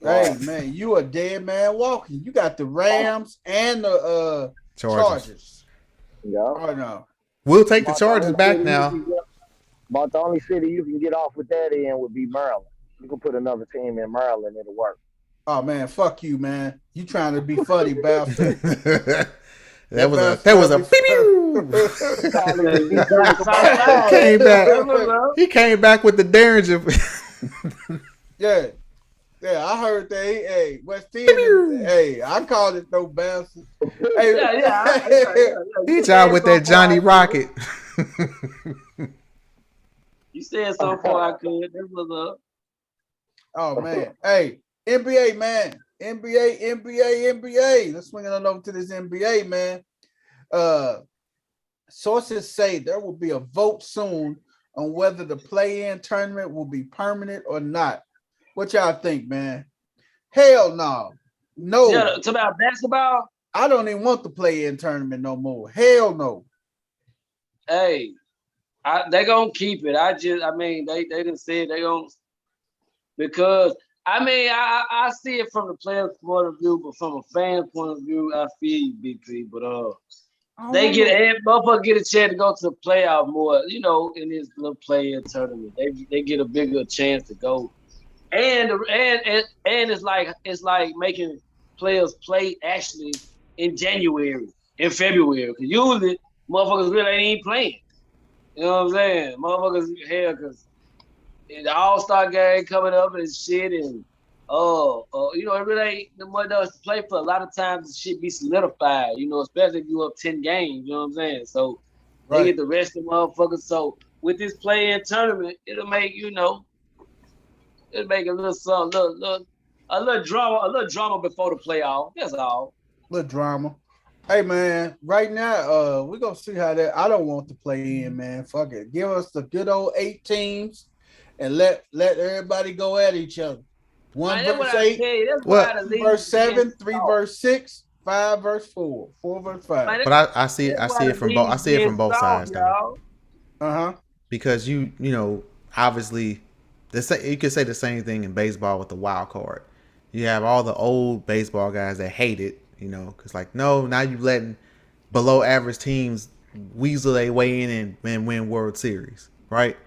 Hey man, you a dead man walking. You got the Rams and the Chargers. Yeah. Oh no. We'll take the Chargers back now. But the only city you can get off with that in would be Maryland. You can put another team in Maryland, it'll work. Oh man, fuck you, man. You trying to be funny, bastard. That was a pew. He came back with the Derringer. Yeah, I heard that. Hey, West End. Hey, I called it no bastard. Hey, he tried with that Johnny Rocket. You said so far I could. This was Oh man, hey, NBA man, NBA. Let's swing it on over to this NBA man. Sources say there will be a vote soon on whether the play-in tournament will be permanent or not. What y'all think, man? Hell no. Yeah, it's about basketball. I don't even want the play-in tournament no more. Hell no. Hey, they gonna keep it. They didn't say they gonna, because I see it from the player's point of view, but from a fan point of view, I feel you, Big P. But motherfuckers get a chance to go to the playoff more, in this little play-in tournament. They get a bigger chance to go. And it's like making players play actually in January, in February. Because usually motherfuckers really ain't playing. You know what I'm saying? Motherfuckers here because the All-Star game coming up and shit, and it really ain't the money to play for. A lot of times the shit be solidified, especially if you up 10 games, you know what I'm saying? So they get the rest of the motherfuckers. So with this play-in tournament, it'll make, it'll make a little something, a little drama before the playoff. That's all. Little drama. Hey man, right now, we're gonna see how that. I don't want to play in, man. Fuck it. Give us the good old 8 teams and let everybody go at each other. 1 verse 8, 2 verse 7, 3 verse 6, 5 verse 4, 4 verse 5. But I see it from both. I see it from both sides, though. Because obviously, you could say the same thing in baseball with the wild card. You have all the old baseball guys that hate it, because no, now you letting below average teams weasel their way in and win World Series, right?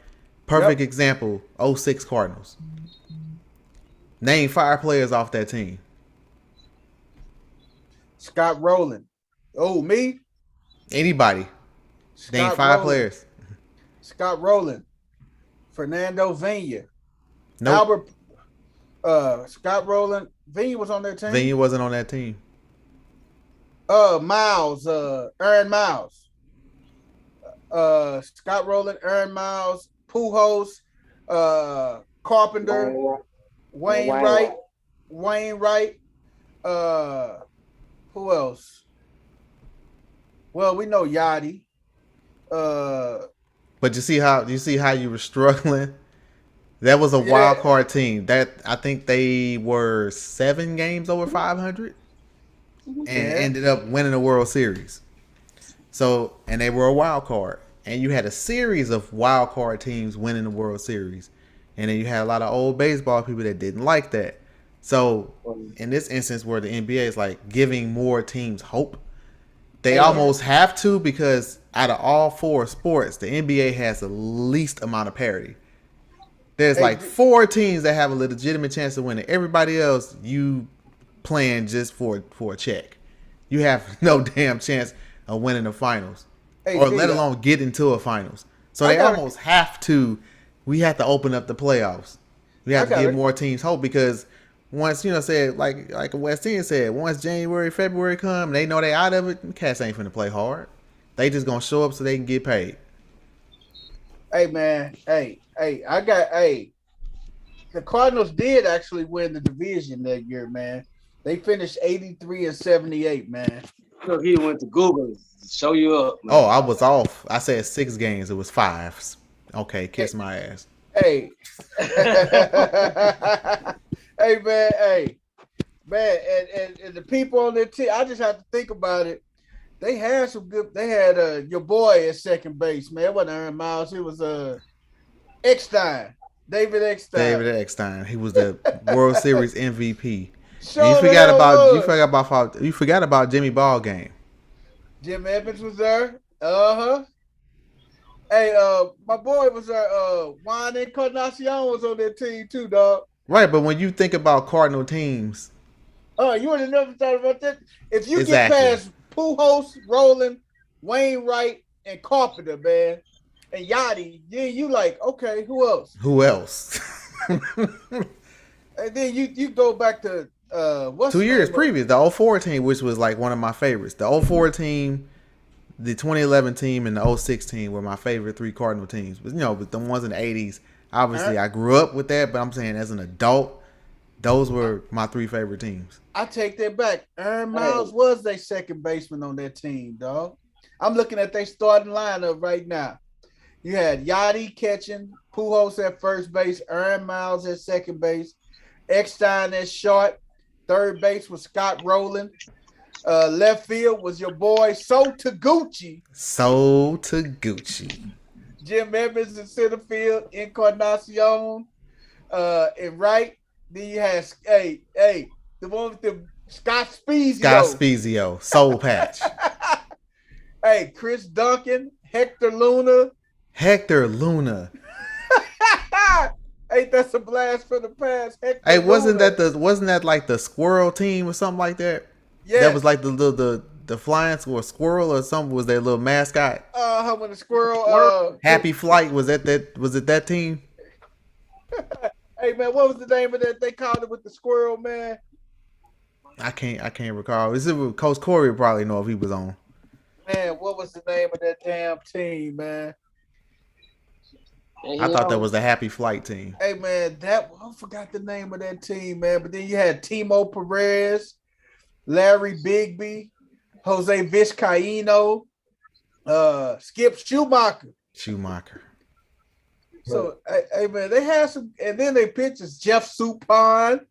Perfect example, 06 Cardinals. Name 5 players off that team. Scott Rowland. Oh, me? Anybody. Name 5 players. Scott Rowland. Fernando Vena. Nope. Scott Rowland. Vena was on that team? Vena wasn't on that team. Miles. Aaron Miles. Scott Rowland, Aaron Miles, Pujols, Carpenter, Wayne Wright, Wainwright. Who else? Well, we know Yachty. But you see how you were struggling. That was a wild card team. That I think they were 7 games over 500 and ended up winning the World Series. So, and they were a wild card. And you had a series of wild card teams winning the World Series. And then you had a lot of old baseball people that didn't like that. So, in this instance where the NBA is like giving more teams hope, they almost have to, because out of all 4 sports, the NBA has the least amount of parity. There's like 4 teams that have a legitimate chance of winning. Everybody else, you playing just for a check. You have no damn chance of winning the finals, or let alone get into a finals. So they almost have to. We have to open up the playoffs. We have to give more teams hope, because once, said like West End said, once January, February come, they know they out of it. The cats ain't finna play hard. They just gonna show up so they can get paid. Hey man, the Cardinals did actually win the division that year, man. They finished 83-78, man. So he went to Google to show you up, man. Oh, I was off. I said 6 games. It was 5. Okay, kiss my ass. Hey. Hey, man, and the people on their team, I just have to think about it. They had some good. They had your boy at second base, man. It wasn't Aaron Miles. It was Eckstein, David Eckstein. He was the World Series MVP. You forgot about Jimmy Ball game. Jim Evans was there. Hey, my boy was there. Juan Encarnacion was on that team too, dog. Right, but when you think about Cardinal teams, you would have never thought about that. If you get past Pujols, Rowland, Wainwright, and Carpenter, man, and Yachty, then you like, okay, who else? And then you go back to 2 years previous, the 04 team, which was like one of my favorites. The 04 team, the 2011 team, and the 06 team were my favorite 3 Cardinal teams. But but the ones in the 80s, obviously I grew up with that, but I'm saying as an adult, those were my 3 favorite teams. I take that back. Aaron Miles was their second baseman on that team, dog. I'm looking at their starting lineup right now. You had Yachty catching, Pujols at first base, Aaron Miles at second base, Eckstein at short, third base was Scott Rowland. Left field was your boy So Taguchi. Jim Evans in center field, Encarnacion. And right, then you had the one with the Scott Spezio, Soul Patch. Hey, Chris Duncan, Hector Luna. Ain't that a blast for the past? Hey, wasn't that like the squirrel team or something like that? Yeah, that was like the flying squirrel or something was their little mascot. When the squirrel. Happy Flight was it that team? Hey man, what was the name of that? They called it with the squirrel, man. I can't recall. This is Coach Corey would probably know if he was on. Man, what was the name of that damn team, man? I thought that was the Happy Flight team. Hey man, I forgot the name of that team, man. But then you had Timo Perez, Larry Bigby, Jose Vizcaíno, Skip Schumacher. So, hey man, they had some, and then they pitchers Jeff Suppan,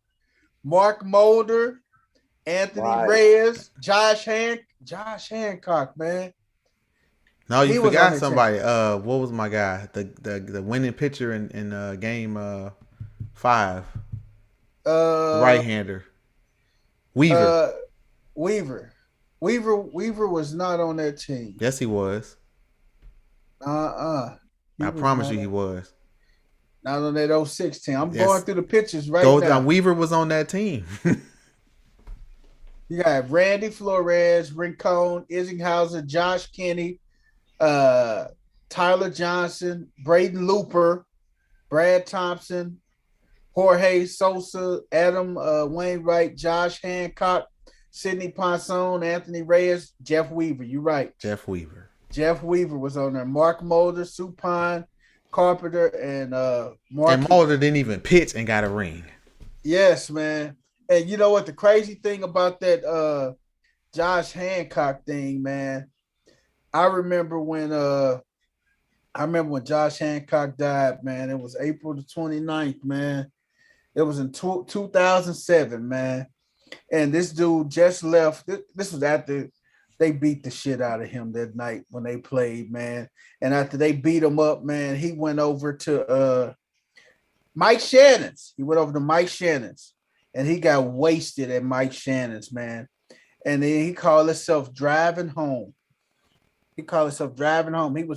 Mark Mulder, Anthony Reyes, Josh Hancock, man. No, you forgot somebody. What was my guy? The winning pitcher in game 5. Right-hander. Weaver. Weaver was not on that team. Yes, he was. I promise you he was. Not on that 06 team. I'm going through the pictures now. Weaver was on that team. You got Randy Flores, Rincon, Issinghausen, Josh Kinney, Tyler Johnson, Braden Looper, Brad Thompson, Jorge Sosa, Adam Wainwright, Josh Hancock, Sidney Ponson, Anthony Reyes, Jeff Weaver. You're right. Jeff Weaver was on there. Mark Mulder, Suppan, Carpenter, and Mark. And Mulder didn't even pitch and got a ring. Yes, man. And you know what? The crazy thing about that Josh Hancock thing, man. I remember when Josh Hancock died, man. It was April the 29th, man. It was in 2007, man. And this dude just left. This was after they beat the shit out of him that night when they played, man. And after they beat him up, man, he went over to Mike Shannon's. He went over to Mike Shannon's and he got wasted at Mike Shannon's, man. And then he called himself driving home. He was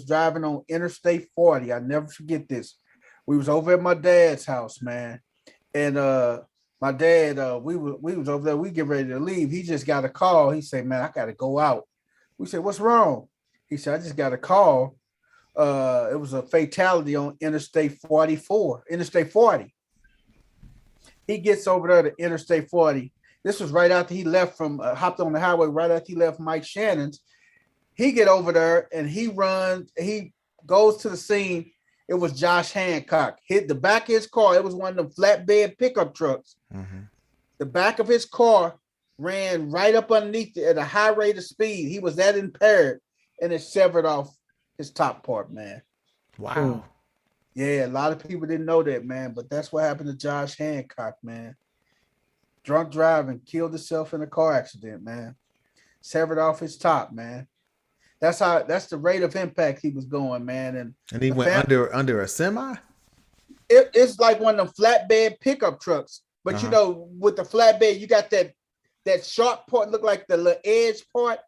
driving on Interstate 40. I never forget this. We was over at my dad's house, man. And my dad, we was over there. We get ready to leave. He just got a call. He said, "Man, I got to go out." We said, "What's wrong?" He said, "I just got a call. It was a fatality on Interstate 44, Interstate 40." He gets over there to Interstate 40. This was right after he left from hopped on the highway right after he left Mike Shannon's. He get over there and he goes to the scene. It was Josh Hancock. Hit the back of his car. It was one of them flatbed pickup trucks. Mm-hmm. The back of his car ran right up underneath it at a high rate of speed. He was that impaired, and it severed off his top part, man. Wow. Yeah, a lot of people didn't know that, man, but that's what happened to Josh Hancock, man. Drunk driving, killed himself in a car accident, man. Severed off his top, man. That's the rate of impact he was going, man. And he went under a semi? It's like one of them flatbed pickup trucks. But you know, with the flatbed, you got that sharp part, look like the little edge part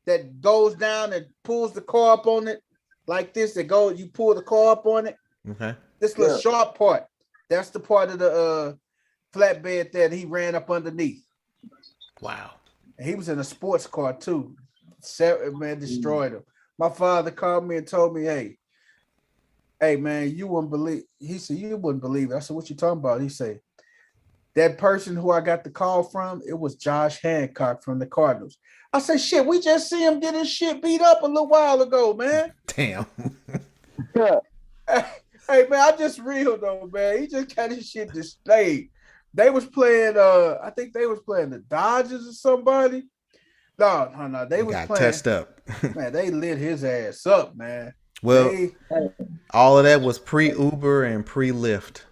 that goes down and pulls the car up on it like this. You pull the car up on it. Okay. This little sharp part. That's the part of the flatbed that he ran up underneath. Wow. And he was in a sports car too. Man, destroyed him. My father called me and told me, hey man, you wouldn't believe. He said, you wouldn't believe it. I said, what you talking about? He said, that person who I got the call from, it was Josh Hancock from the Cardinals. I said, shit, we just see him get his shit beat up a little while ago, man. Damn. Hey man, I just real though, man. He just got his shit displayed. They was playing, I think they was playing the Dodgers or somebody. No. They was got playing. Touched up. Man, they lit his ass up, man. Well, all of that was pre-Uber and pre-Lyft.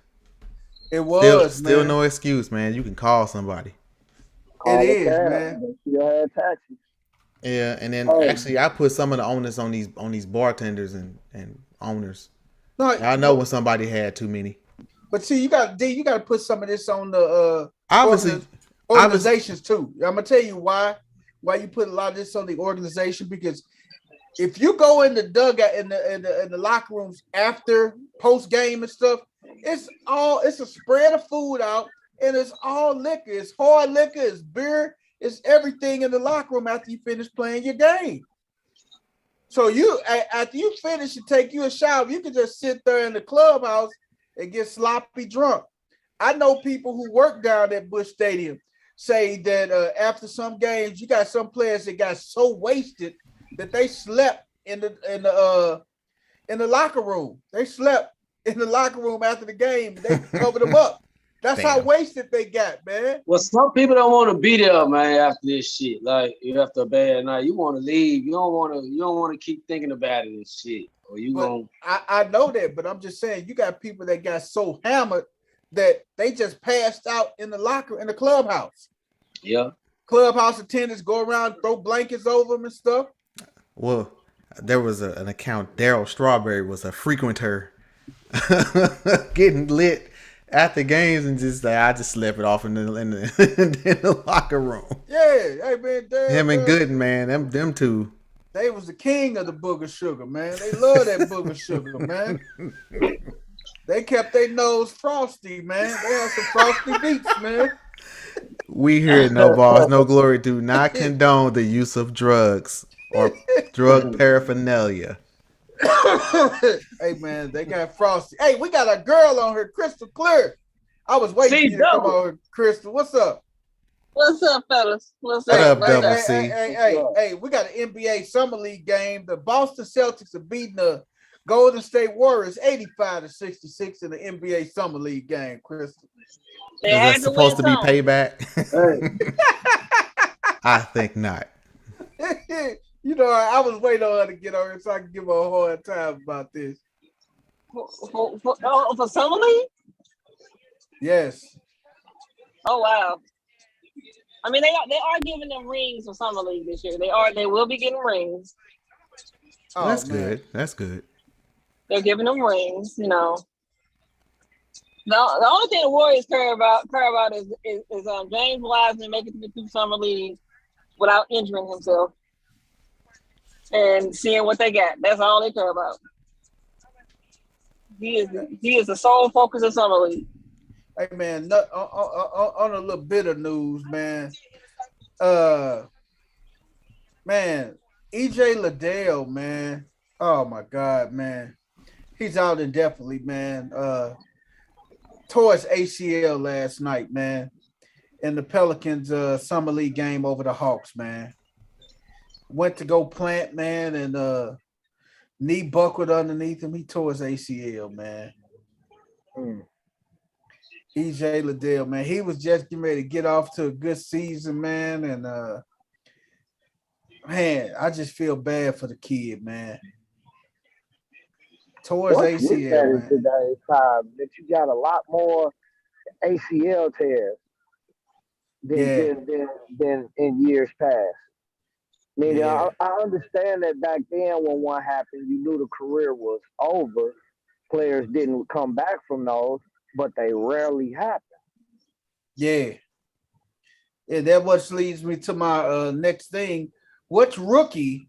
It was still no excuse, man. You can call somebody. It is, man. Yeah, and then actually, I put some of the onus on these bartenders and owners. No, I know when somebody had too many. But see, you got to put some of this on the organizations too. I'm gonna tell you why you put a lot of this on the organization, because if you go in the dugout in the locker rooms after post game and stuff, it's a spread of food out and it's all liquor. It's hard liquor, it's beer, it's everything in the locker room after you finish playing your game. So after you finish and take you a shower, you can just sit there in the clubhouse and get sloppy drunk. I know people who work down at Busch Stadium say that after some games, you got some players that got so wasted that they slept in the locker room. They slept in the locker room after the game. They covered them up. That's how wasted they got, man. Well, some people don't want to be there, man, after this shit. Like, after a bad night, you want to leave. You don't want to keep thinking about it and shit. Or I know that, but I'm just saying, you got people that got so hammered that they just passed out in the clubhouse. Yeah. Clubhouse attendants go around, throw blankets over them and stuff. Well, there was an account. Daryl Strawberry was a frequenter, getting lit after games and just like, I just slept it off in the locker room. Yeah, hey man, him and Gooden, man, them two. They was the king of the booger sugar, man. They love that booger sugar, man. They kept their nose frosty, man. They had some frosty beats, man. We here at No Balls, No Glory do not condone the use of drugs or drug paraphernalia. Hey, man, they got frosty. Hey, we got a girl on here, Crystal Clear. I was waiting for you to come on, Crystal. What's up? What's up, fellas? What's up, up? Double C? Hey, we got an NBA Summer League game. The Boston Celtics are beating the Golden State Warriors 85-66 in the NBA Summer League game, Crystal. They Is that had to win supposed to be some. payback? Hey, I think not. You know, I was waiting on her to get on here so I can give her a hard time about this. For summer league? Yes. Oh wow. I mean, they are giving them rings for summer league this year. They will be getting rings. Well, Oh that's man. good. That's good. They're giving them rings. You know, the only thing the Warriors care about is James Wiseman making it through summer league without injuring himself and seeing what they got. That's all they care about. He is the sole focus of summer league. Hey man, on a little bit of news, man. Uh, man, EJ Liddell, man. Oh my God, man. He's out indefinitely, man. Tore his ACL last night, man. In the Pelicans summer league game over the Hawks, man. Went to go plant, man, and knee buckled underneath him. He tore his ACL, man. EJ Liddell, man. He was just getting ready to get off to a good season, man. And man, I just feel bad for the kid, man. Tore his What's with that ACL, in man. today's time that you got a lot more ACL tears Yeah, than in years past. I mean, yeah, I understand that back then when one happened, you knew the career was over. Players didn't come back from those, but they rarely happen. yeah. Yeah, that what leads me to my next thing. Which rookie?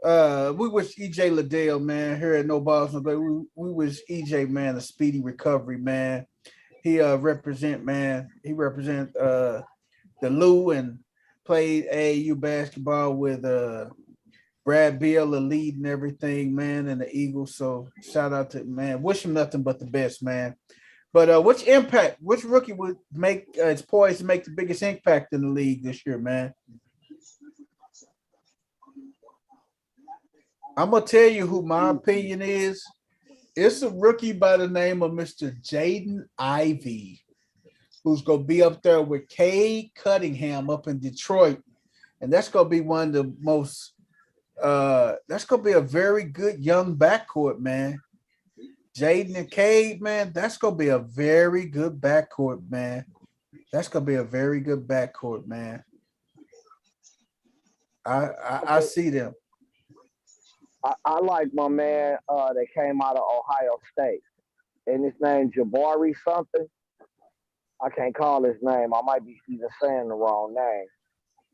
We wish EJ Liddell, man, here at No Balls No Play. We wish EJ, man, a speedy recovery, man. He represent, man. He represent the Lou and played AAU basketball with Brad Beal, the lead and everything, man, and the Eagles. So shout out to man. Wish him nothing but the best, man. But which rookie would make is poised to make the biggest impact in the league this year, man? I'm gonna tell you who my opinion is. It's a rookie by the name of Mr. Jaden Ivey, who's gonna be up there with Cade Cunningham up in Detroit, and that's gonna be one of the most. That's gonna be a very good young backcourt, man. Jaden and Cade, man, that's gonna be a very good backcourt, man. That's gonna be a very good backcourt, man. I see them. I like my man that came out of Ohio State, and his name Jabari something. I can't call his name. I might be even saying the wrong name,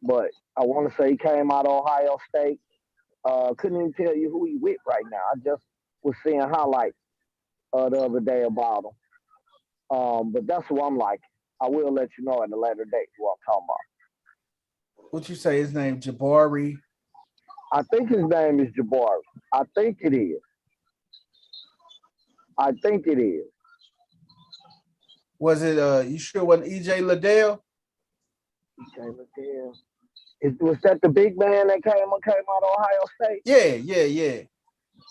but I want to say he came out of Ohio State. Couldn't even tell you who he with right now. I just was seeing highlights the other day about him. But that's who I'm like. I will let you know at a later date who I'm talking about. What you say? His name Jabari. I think his name is Jabari. I think it is. I think it is. Was it? You sure it wasn't EJ Liddell? EJ Liddell. Was that the big man that came out of Ohio State? Yeah.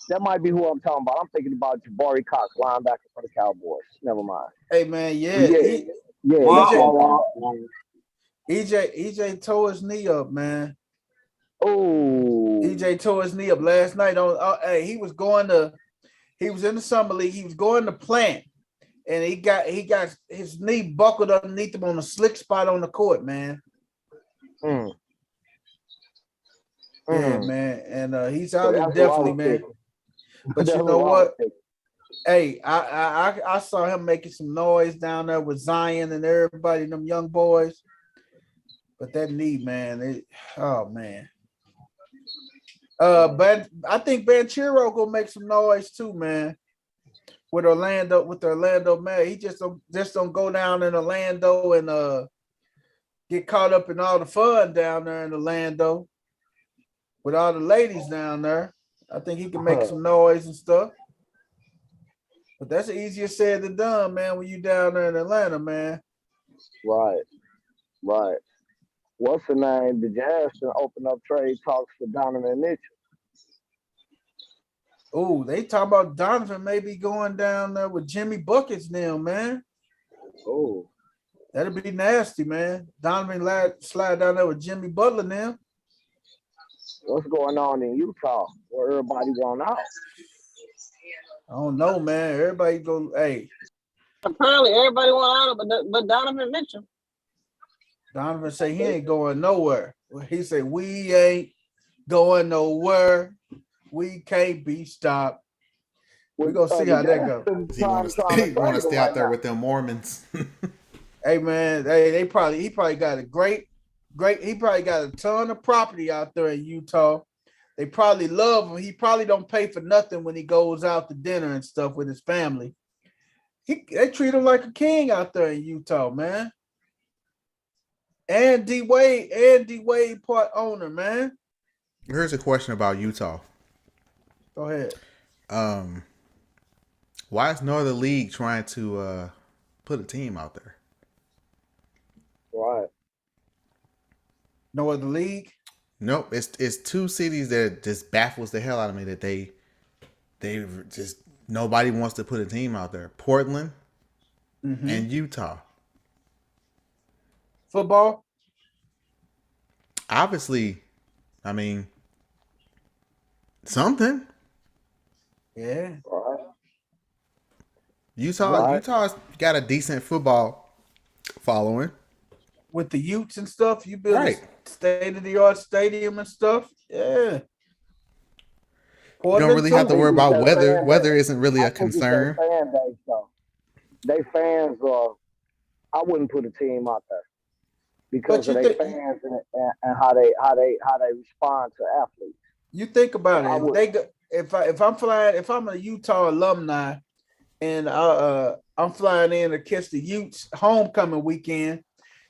That might be who I'm talking about. I'm thinking about Jabari Cox, linebacker for the Cowboys. Never mind. Hey man, EJ tore his knee up, man. Oh, EJ tore his knee up last night. Hey, he was in the summer league. He was going to plant, and he got his knee buckled underneath him on a slick spot on the court, man. Yeah, man, and he's out indefinitely, man. But you know what? Hey, I saw him making some noise down there with Zion and everybody, them young boys. But that knee, man, oh man. But I think Banchero gonna make some noise too, man. With the Orlando man, he just don't go down in Orlando and get caught up in all the fun down there in Orlando with all the ladies down there. I think he can make some noise and stuff. But that's easier said than done, man, when you down there in Atlanta, man. Right. What's the name? The Jazz can open up trade talks for Donovan Mitchell. Oh, they talk about Donovan maybe going down there with Jimmy Buckets now, man. Oh, That'd be nasty, man. Donovan slide down there with Jimmy Butler now. What's going on in Utah where everybody want out? I don't know, man. Everybody go, hey. Apparently, everybody want out, but Donovan Mitchell. Donovan say he ain't going nowhere. He said, we ain't going nowhere. We can't be stopped. We're going to see how that goes. He want to stay out there with them Mormons. Hey, man, he probably got he probably got a ton of property out there in Utah. They probably love him. He probably don't pay for nothing when he goes out to dinner and stuff with his family. They treat him like a king out there in Utah, man. And D Wade part owner, man. Here's a question about Utah. Go ahead. Why is no other league trying to put a team out there? Right. No other league? Nope. It's two cities that just baffles the hell out of me that they just nobody wants to put a team out there. Portland and Utah. Football? Obviously, I mean, something. Yeah. Right. Utah's got a decent football following. With the Utes and stuff, you build Right. a state-of-the-art stadium and stuff. Yeah. You don't really have to worry about weather. Weather isn't really a concern. Fan base, though. They fans I wouldn't put a team out there because of their fans and how they respond to athletes. You think about it. If I'm a Utah alumni and I'm flying in to catch the Utes homecoming weekend,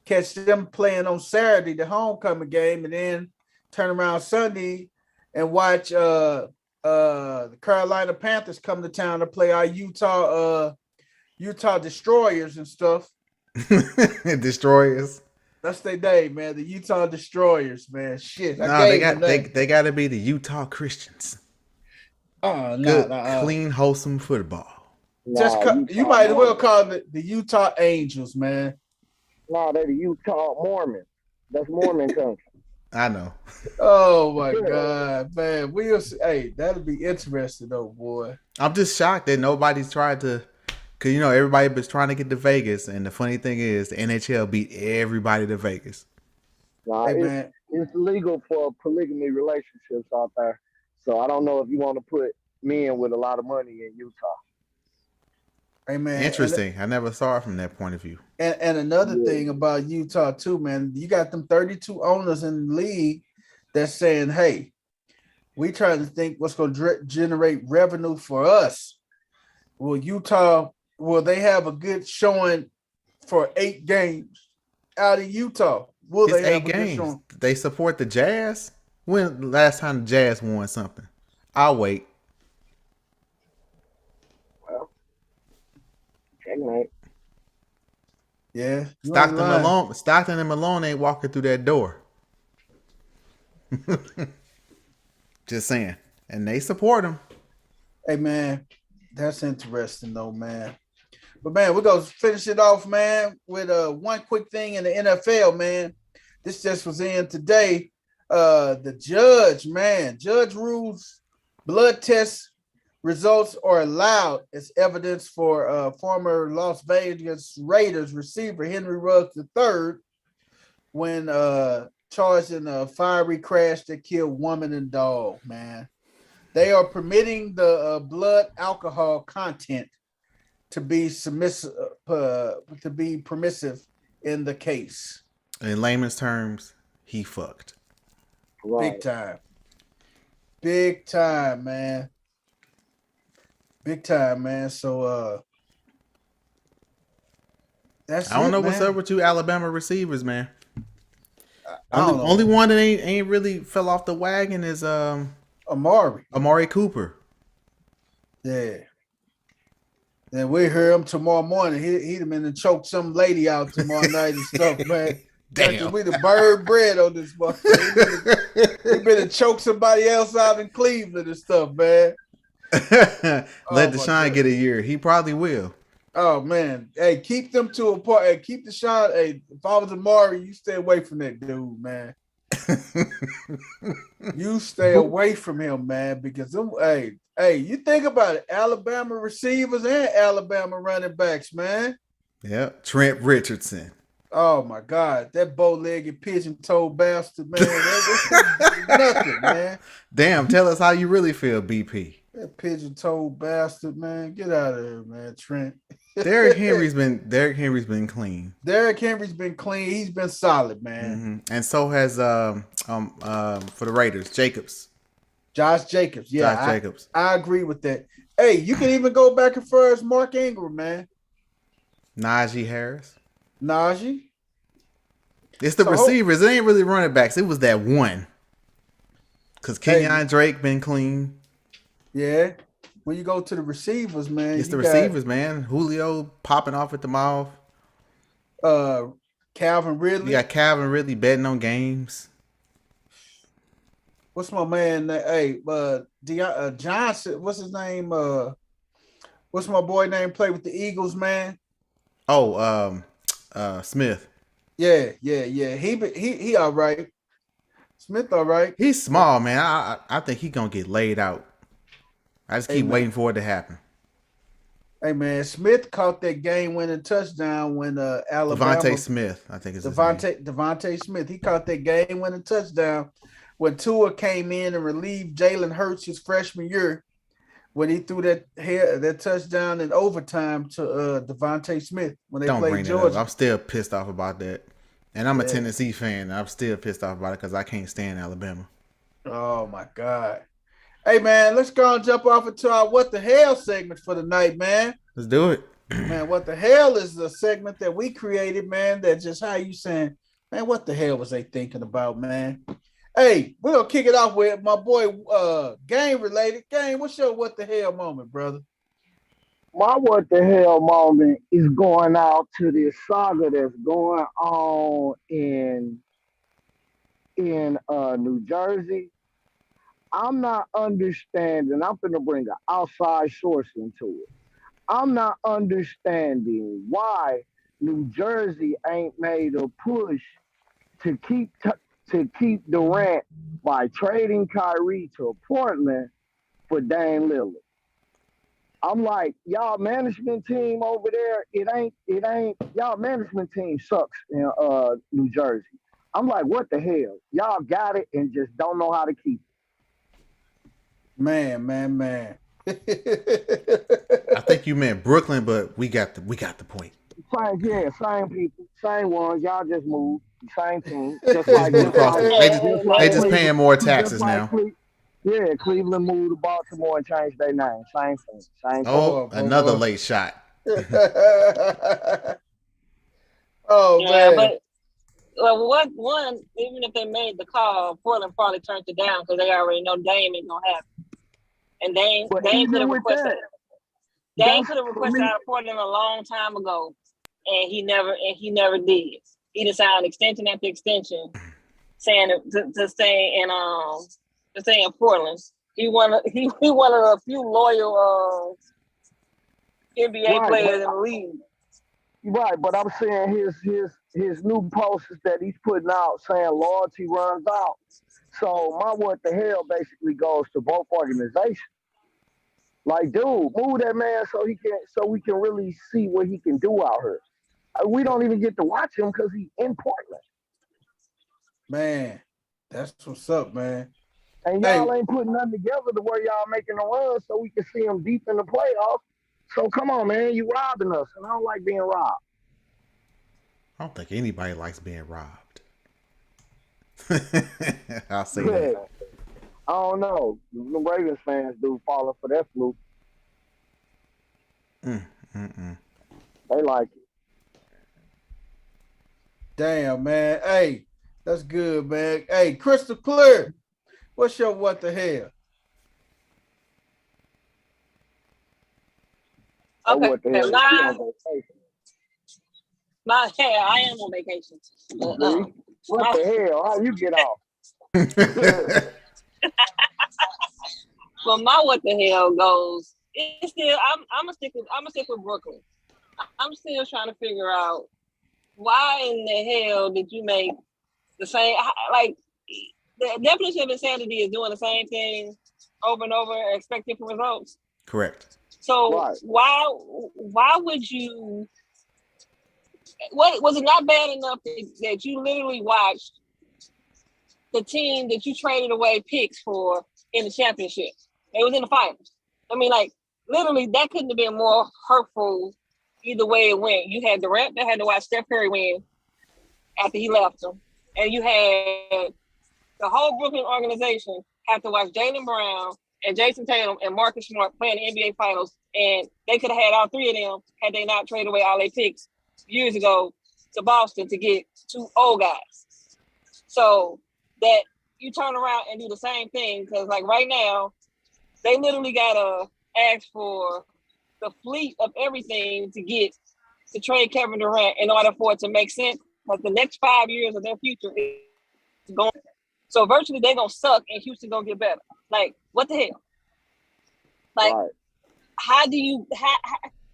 catch them playing on Saturday, the homecoming game, and then turn around Sunday and watch the Carolina Panthers come to town to play our Utah Destroyers and stuff. Destroyers. That's their day, man. The Utah Destroyers, man. Shit. They got to be the Utah Christians. Oh, good, clean, wholesome football. You might as well call it the Utah Angels, man. No, they're the Utah Mormons. That's Mormon country. I know. Oh my God, man. We'll see. Hey, that'll be interesting, though, boy. I'm just shocked that nobody's tried to, because everybody was trying to get to Vegas, and the funny thing is, the NHL beat everybody to Vegas. Nah, hey, it's legal for polygamy relationships out there, so I don't know if you want to put men with a lot of money in Utah. Hey, man. Interesting. I never saw it from that point of view. And another thing about Utah too, man, you got them 32 owners in the league that's saying, hey, we trying to think what's going to generate revenue for us. Will they have a good showing for 8 games out of Utah? Will they have 8 games? They support the Jazz? When the last time the Jazz won something? I'll wait. Checkmate. Yeah. Stockton and Malone ain't walking through that door. Just saying. And they support him. Hey, man, that's interesting, though, man. But, man, we're going to finish it off, man, with one quick thing in the NFL, man. This just was in today. The judge rules blood test results are allowed as evidence for former Las Vegas Raiders receiver Henry Ruggs III when charged in a fiery crash that killed woman and dog, man. They are permitting the blood alcohol content to be permissive in the case. In layman's terms, he fucked. Right. Big time, man. Big time, man. So that's I don't know man. what's up with you Alabama receivers, man. Only one that ain't really fell off the wagon is Amari Cooper. Yeah. Then we hear him tomorrow morning. He'd have been to choke some lady out tomorrow night and stuff, man. Damn. We the bird bread on this motherfucker. He been to choke somebody else out in Cleveland and stuff, man. Let Deshaun get a year. He probably will. Oh man, hey, keep them to a part. Hey, keep the shot. Hey, if I was Amari, you stay away from that dude, man. You stay away from him, man, because them. Hey, you think about it. Alabama receivers and Alabama running backs, man. Yep, Trent Richardson. Oh my God, that bow-legged pigeon-toed bastard, man. That's nothing, man. Damn, tell us how you really feel, BP. That pigeon-toed bastard, man. Get out of here, man, Trent. Derrick Henry's been clean. Derrick Henry's been clean. He's been solid, man. Mm-hmm. And so has for the Raiders, Josh Jacobs. Yeah, Josh Jacobs. I agree with that. Hey, you can even go back as far as Mark Ingram, man. Najee Harris. Najee. It's the receivers. It ain't really running backs. It was that one. Because Kenyon Drake been clean. Yeah. When you go to the receivers, man. It's the receivers, man. Julio popping off at the mouth. Calvin Ridley. You got Calvin Ridley betting on games. What's my man? Hey, Johnson. What's his name? What's my boy name? Play with the Eagles, man. Oh, Smith. Yeah. He all right. Smith all right. He's small, man. I think he gonna get laid out. I just keep waiting for it to happen. Hey man, Smith caught that game-winning touchdown when Alabama. Devontae Smith, I think it's Devontae Smith. He caught that game-winning touchdown when Tua came in and relieved Jalen Hurts his freshman year when he threw that touchdown in overtime to Devontae Smith when they played Georgia. I'm still pissed off about that, and I'm a Tennessee fan. I'm still pissed off about it because I can't stand Alabama. Oh my God. Hey man, let's go and jump off into our What the Hell segment for the night, man. Let's do it. Man, What the Hell is the segment that we created, man, that just how you saying, man, what the hell was they thinking about, man? Hey, we're gonna kick it off with my boy Game related. Game, what's your What the Hell moment, brother? My What the Hell moment is going out to this saga that's going on in New Jersey. I'm not understanding. I'm going to bring an outside source into it. I'm not understanding why New Jersey ain't made a push to keep Durant by trading Kyrie to Portland for Dame Lillard. I'm like, y'all management team over there, it ain't y'all management team sucks in New Jersey. I'm like, what the hell? Y'all got it and just don't know how to keep it. Man. I think you meant Brooklyn, but we got the point. Same people, same ones. Y'all just moved, same team. Just like they just paying more taxes now. Cleveland moved to Baltimore and changed their name. Same thing. Another late shot. Man. But one, even if they made the call, Portland probably turned it down because they already know Dame ain't gonna happen. And Dame could have requested. Dame could have requested out of Portland a long time ago, and he never did. He just signed extension after extension, saying to stay in Portland. He one of a few loyal NBA players in the league. Right, but I'm saying his new posts that he's putting out saying loyalty runs out. So my What the Hell basically goes to both organizations. Like, dude, move that man so we can really see what he can do out here. We don't even get to watch him because he's in Portland. Man, that's what's up, man. And y'all ain't putting nothing together to where y'all making a run so we can see him deep in the playoffs. So come on, man, you robbing us, and I don't like being robbed. I don't think anybody likes being robbed. I'll say that. I don't know. The Ravens fans do falling for that fluke. They like it. Damn, man. Hey, that's good, man. Hey, crystal clear. What's your What the Hell? Okay, What the hell? I am on vacation. What the hell? How you get off? But my What the Hell goes. It's still I'm gonna stick with Brooklyn. I'm still trying to figure out why in the hell did you make the same, like, the definition of insanity is doing the same thing over and over, expecting different results. Correct. So why would you? What was it not bad enough that you literally watched the team that you traded away picks for in the championship? They was in the finals. I mean, like, literally, that couldn't have been more hurtful either way it went. You had Durant that had to watch Steph Curry win after he left them, and you had the whole Brooklyn organization have to watch Jaylen Brown and Jason Tatum and Marcus Smart playing the NBA Finals, and they could have had all three of them had they not traded away all their picks years ago to Boston to get two old guys. So that you turn around and do the same thing, because like right now, they literally gotta ask for the fleet of everything to trade Kevin Durant in order for it to make sense. But the next 5 years of their future is going. So virtually they're gonna suck and Houston gonna get better. Like, what the hell? Like, how do you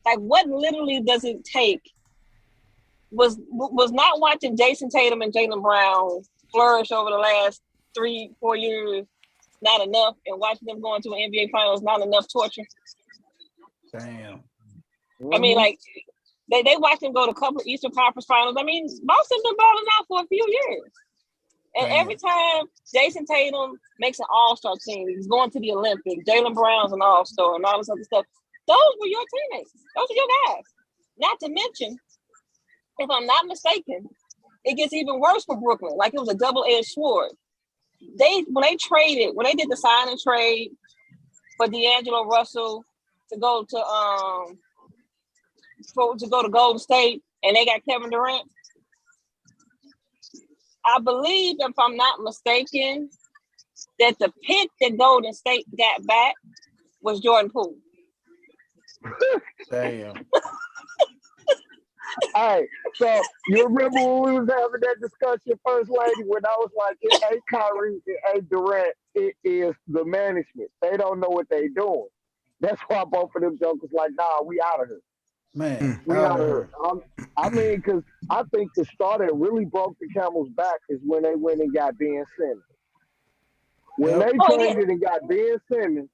like, what literally does it take? Was not watching Jason Tatum and Jaylen Brown flourish over the last 3-4 years not enough, and watching them go into an NBA Finals not enough torture? Damn. I mean, like, they watched them go to a couple of Eastern Conference Finals. I mean, Boston's been balling out for a few years. And every time Jason Tatum makes an all-star team, he's going to the Olympics, Jaylen Brown's an all-star and all this other stuff, those were your teammates. Those are your guys. Not to mention, if I'm not mistaken, it gets even worse for Brooklyn. Like, it was a double-edged sword. When they did the sign and trade for D'Angelo Russell to go to Golden State, and they got Kevin Durant, I believe, if I'm not mistaken, that the pick that Golden State got back was Jordan Poole. Damn. Hey, so you remember when we was having that discussion, First Lady, when I was like, it ain't Kyrie, it ain't Durant, it is the management. They don't know what they doing. That's why both of them jokers like, nah, we out of here. Man, We out of here. I mean, because I think the straw that really broke the camel's back is when they went and got Ben Simmons. When they traded and got Ben Simmons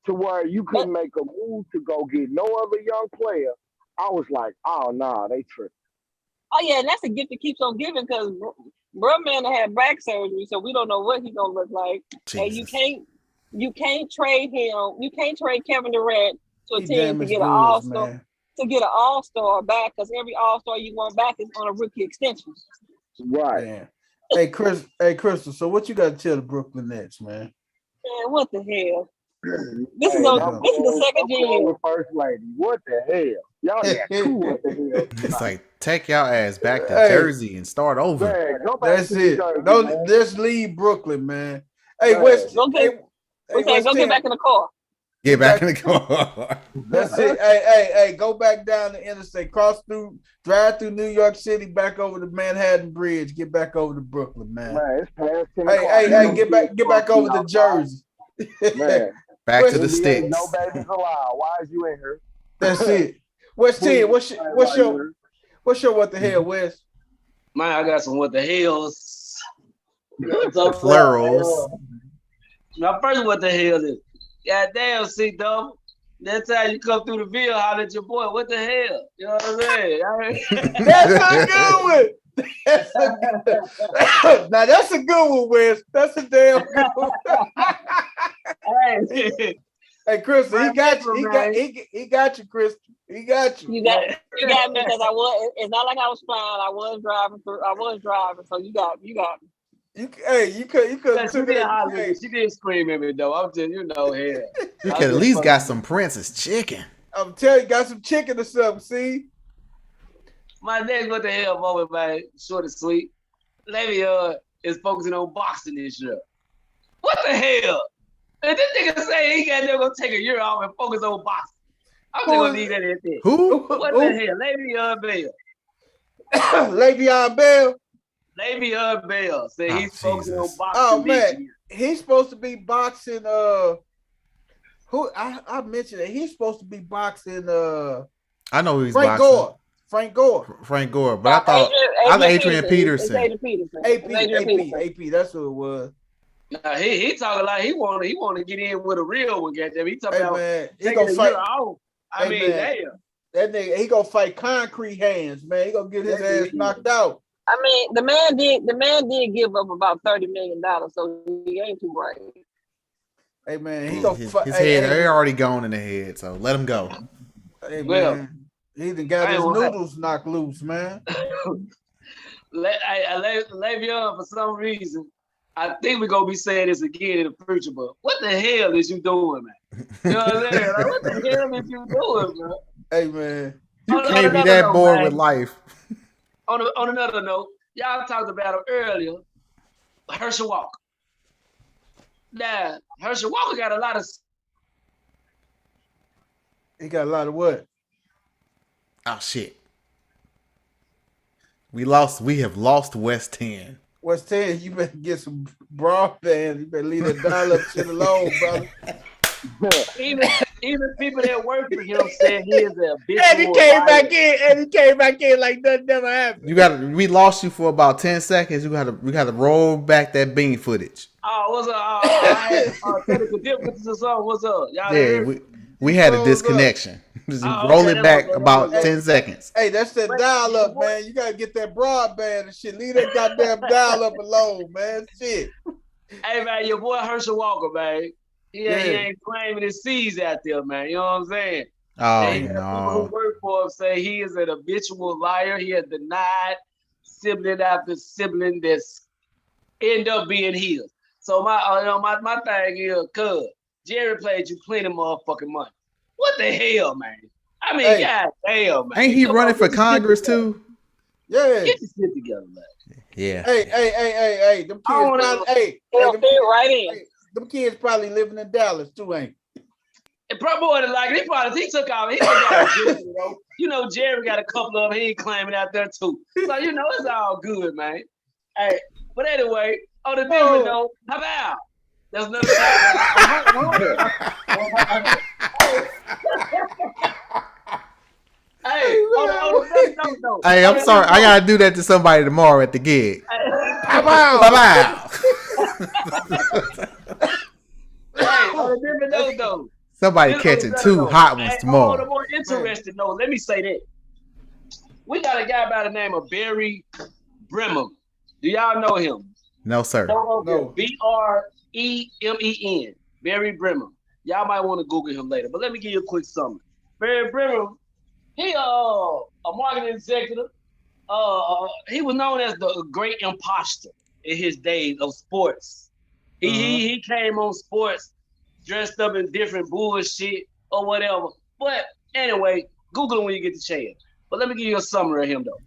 to where you couldn't make a move to go get no other young player, I was like, oh, nah, they tripping. Oh, yeah, and that's a gift that keeps on giving, because Brumman had back surgery, so we don't know what he's going to look like. Jesus. And you can't trade him. You can't trade Kevin Durant to a team to get an all-star. Man. To get an all-star back, because every all-star you want back is on a rookie extension. Right. Man. Hey, Crystal, so what you got to tell the Brooklyn Nets, man? Man, what the hell? This is the second year. First Lady, what the hell? Y'all got cool. What the hell? It's like, take y'all ass back to Jersey and start over. Man, that's it. Let's leave Brooklyn, man. Hey, West. Go get back in the car. Get back in the car. That's it. Hey, go back down the interstate, drive through New York City, back over the Manhattan Bridge, get back over to Brooklyn, man. It's past 10 hey, get back over to Jersey. Man. Back to the sticks. No babies allowed. Why is you in here? That's it. West 10, what's your what the hell, West? Man, I got some what the hells. Plurals. Now, first, what the hell is? Goddamn, C-Double. That's how you come through the Ville, holler at your boy. What the hell? You know what I'm saying? That's a good one. Now, that's a good one, Wes. That's a damn good one. Hey, Crystal, he got you. He got you, Crystal. He got you. You got me, because I was. It's not like I was flying. I was driving. So you got me. You could. She did scream at me though. I'm just, here. You could at least got some Prince's chicken. I'm telling you, got some chicken or something. See, my next what the hell moment, man. Short and sweet. Le'Veon is focusing on boxing this year. What the hell? And this nigga say he got gonna take a year off and focus on boxing. I'm just gonna leave that at that. Who? What the hell? Le'Veon Bell. Le'Veon Bell. Le'Veon Bell said he's focusing on boxing. Oh man, he's supposed to be boxing. Who I mentioned that he's supposed to be boxing. I know who he's Frank boxing. Gore. Frank Gore. Frank Gore, but I thought Adrian Peterson. AP. That's who it was. Nah, he talking like he want to get in with a real one. Goddamn, he talking about man, he taking gonna fight. Off. I mean, man, damn. That nigga, he gonna fight concrete hands, man. He gonna get his ass knocked out. I mean, the man did give up about $30 million, so he ain't too bright. Hey man, he gonna fight. His head, they're already gone in the head, so let him go. Hey man, he done got his noodles knocked loose, man. Le'Veon, for some reason, I think we're gonna be saying this again in the future, but what the hell is you doing, man? You know what I'm saying? Like, what the hell is you doing, bro? Hey man, you can't be that bored with life. On another note, y'all talked about him earlier, Herschel Walker. Now, Herschel Walker got a lot of. He got a lot of what? Oh shit! We have lost West 10. West 10, you better get some broadband. You better leave that dial-up shit alone, brother. Even people that work for him said he is a bitch. And he came back in like nothing never happened. We lost you for about 10 seconds. We got to roll back that bean footage. Oh, what's up? Technical differences or something. What's up? Y'all we had a disconnection. Roll it back about 10 seconds. Hey, that's that dial-up, man. You gotta get that broadband and shit. Leave that goddamn dial-up alone, man. Shit. Hey man, your boy Herschel Walker, man. He ain't claiming his C's out there, man. You know what I'm saying? Oh, people who work for him say he is an habitual liar. He has denied sibling after sibling that's end up being his. So my thing is, cuz Jerry played you plenty of motherfucking money. What the hell, man? I mean, god damn, man. Ain't he running for Congress too? Yeah. Get your shit together, man. Yeah. Hey. Them kids them kids probably living in Dallas too, ain't? And probably he took off. You know, Jerry got a couple of them. He ain't claiming out there too. So you know it's all good, man. Hey, but anyway, on the different note, how about? There's another Hey, I'm sorry. I gotta do that to somebody tomorrow at the gig. Bye-bye. Hey, on a different note, though. Somebody catching two hot ones tomorrow. On a more interesting note, let me say that. We got a guy by the name of Barry Bremen. Do y'all know him? No, sir. No. Bremen. Barry Bremen. Y'all might want to Google him later, but let me give you a quick summary. Barry Bremen, he a marketing executive. He was known as the great imposter in his days of sports. He came on sports dressed up in different bullshit or whatever. But anyway, Google him when you get the chance. But let me give you a summary of him though.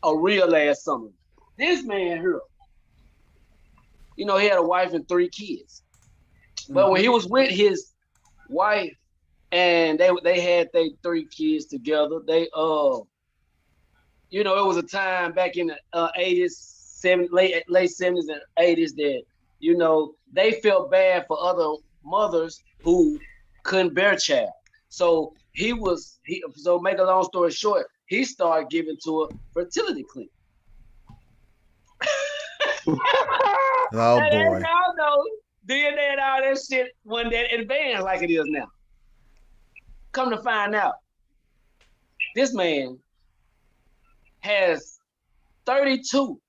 A real ass summary. This man here, you know, he had a wife and 3 kids. But when he was with his wife and they had their 3 kids together, they you know, it was a time back in the 80s, late 70s and 80s that, you know, they felt bad for other mothers who couldn't bear child. So so make a long story short, he started giving to a fertility clinic. Oh boy. And y'all know DNA and all that shit wasn't that advanced like it is now. Come to find out, this man has 32.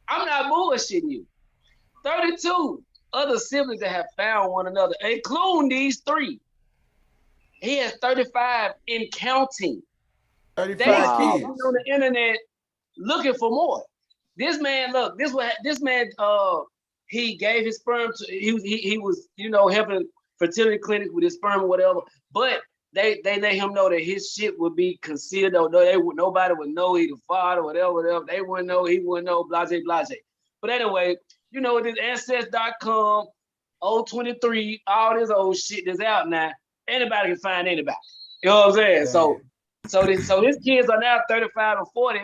I'm not bullshitting you. 32 other siblings that have found one another, including these 3. He has 35 in counting. 35 kids on the internet looking for more. This man, look, he gave his sperm to, he was, you know, helping fertility clinics with his sperm or whatever, but they let him know that his shit would be concealed. Nobody would know he the father, whatever. They wouldn't know, he wouldn't know, blase. But anyway, you know, this Ancestry.com, 023, all this old shit that's out now, anybody can find anybody. You know what I'm saying? Damn. So his kids are now 35 and 40,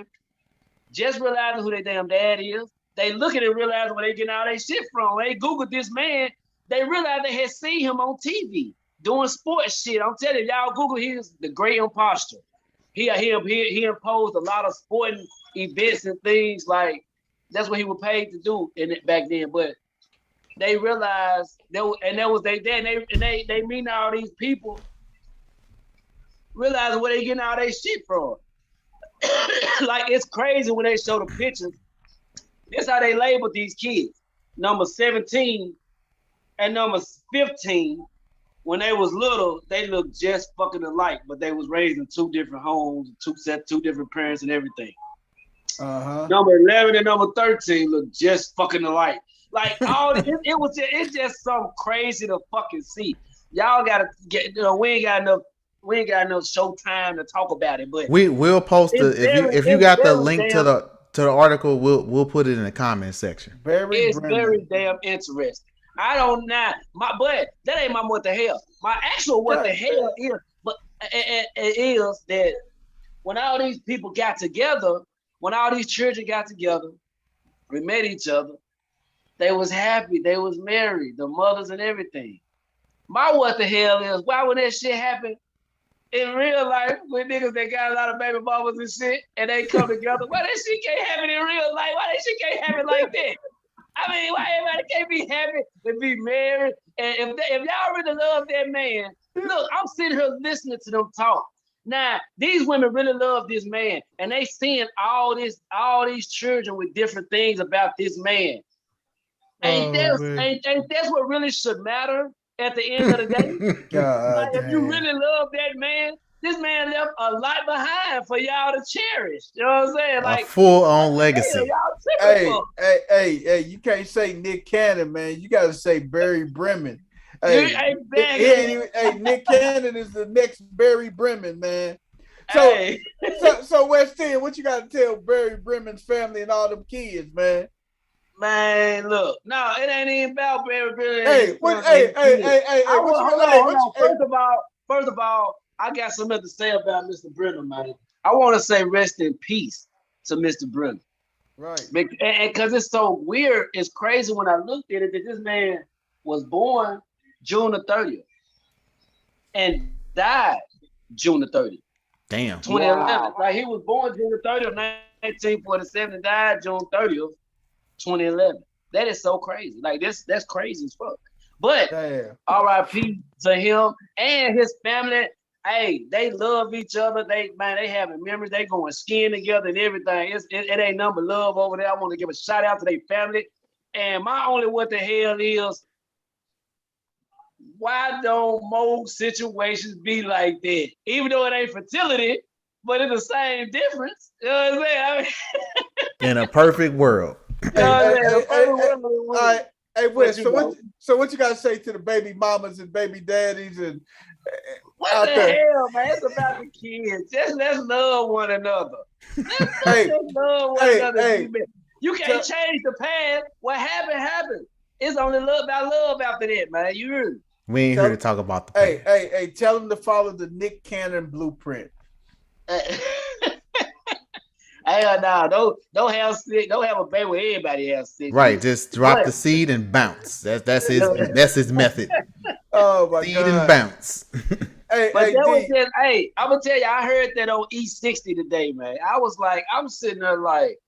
just realizing who their damn dad is. They looking and realizing where they getting all their shit from. When they Googled this man, they realized they had seen him on TV doing sports shit. I'm telling you, y'all Google, he is the great imposter. he imposed a lot of sporting events and things like that's what he was paid to do in it back then. But they realized that was they then they meet all these people realizing where they getting all their shit from. Like it's crazy when they show the pictures. This how they labeled these kids. Number 17 and number 15. When they was little, they looked just fucking alike, but they was raised in two different homes, two different parents and everything. Number 11 and number 13 look just fucking alike. Like all it's just so crazy to fucking see. Y'all gotta get we ain't got enough showtime to talk about it, but we'll post it if you got the link to the article, we'll put it in the comment section. Very damn interesting. I don't know, but that ain't my what the hell. My actual what the hell is, but it is that when all these people got together, when all these children got together, we met each other. They was happy. They was married, the mothers and everything. My what the hell is, why would that shit happen in real life with niggas that got a lot of baby mamas and shit, and they come together? Why that shit can't happen in real life? Why that shit can't happen like that? I mean, why everybody can't be happy to be married? And if y'all really love that man, look, I'm sitting here listening to them talk. Now, these women really love this man, and they seeing all these children with different things about this man. Ain't that's what really should matter at the end of the day? Like, if you really love that man, this man left a lot behind for y'all to cherish. You know what I'm saying? Like a full-on legacy. Hey, you can't say Nick Cannon, man. You got to say Barry Bremen. Hey, Nick Cannon is the next Barry Bremen, man. So West End, what you got to tell Barry Bremen's family and all them kids, man? Man, look, no, it ain't even about Barry Bremen. Hey, First of all, I got something to say about Mr. Brenner, man. I want to say rest in peace to Mr. Brenner. Right. And because it's so weird, it's crazy when I looked at it that this man was born June the 30th and died June the 30th. Damn. 2011. Wow. Like he was born June the 30th, 1947, and died June 30th, 2011. That is so crazy. Like that's crazy as fuck. But R.I.P. to him and his family. Hey, they love each other. They having memories. They going skiing together and everything. It ain't nothing but love over there. I want to give a shout out to their family. And my only what the hell is, why don't most situations be like that? Even though it ain't fertility, but it's the same difference. You know what I'm saying? I mean, in a perfect world. Hey, Wes, so what you got to say to the baby mamas and baby daddies and what the hell, man? It's about the kids. Just let's love one another. Let's love one another. You can't change the past. What happened. It's only love after that, man. You heard me. We ain't here to talk about the past. Hey, tell them to follow the Nick Cannon blueprint. Don't have sick. Don't have a baby where everybody has sick. Right, just drop the seed and bounce. That's his method. Oh my seed God. and bounce. I'm gonna tell you, I heard that on E60 today, man. I was like, I'm sitting there like,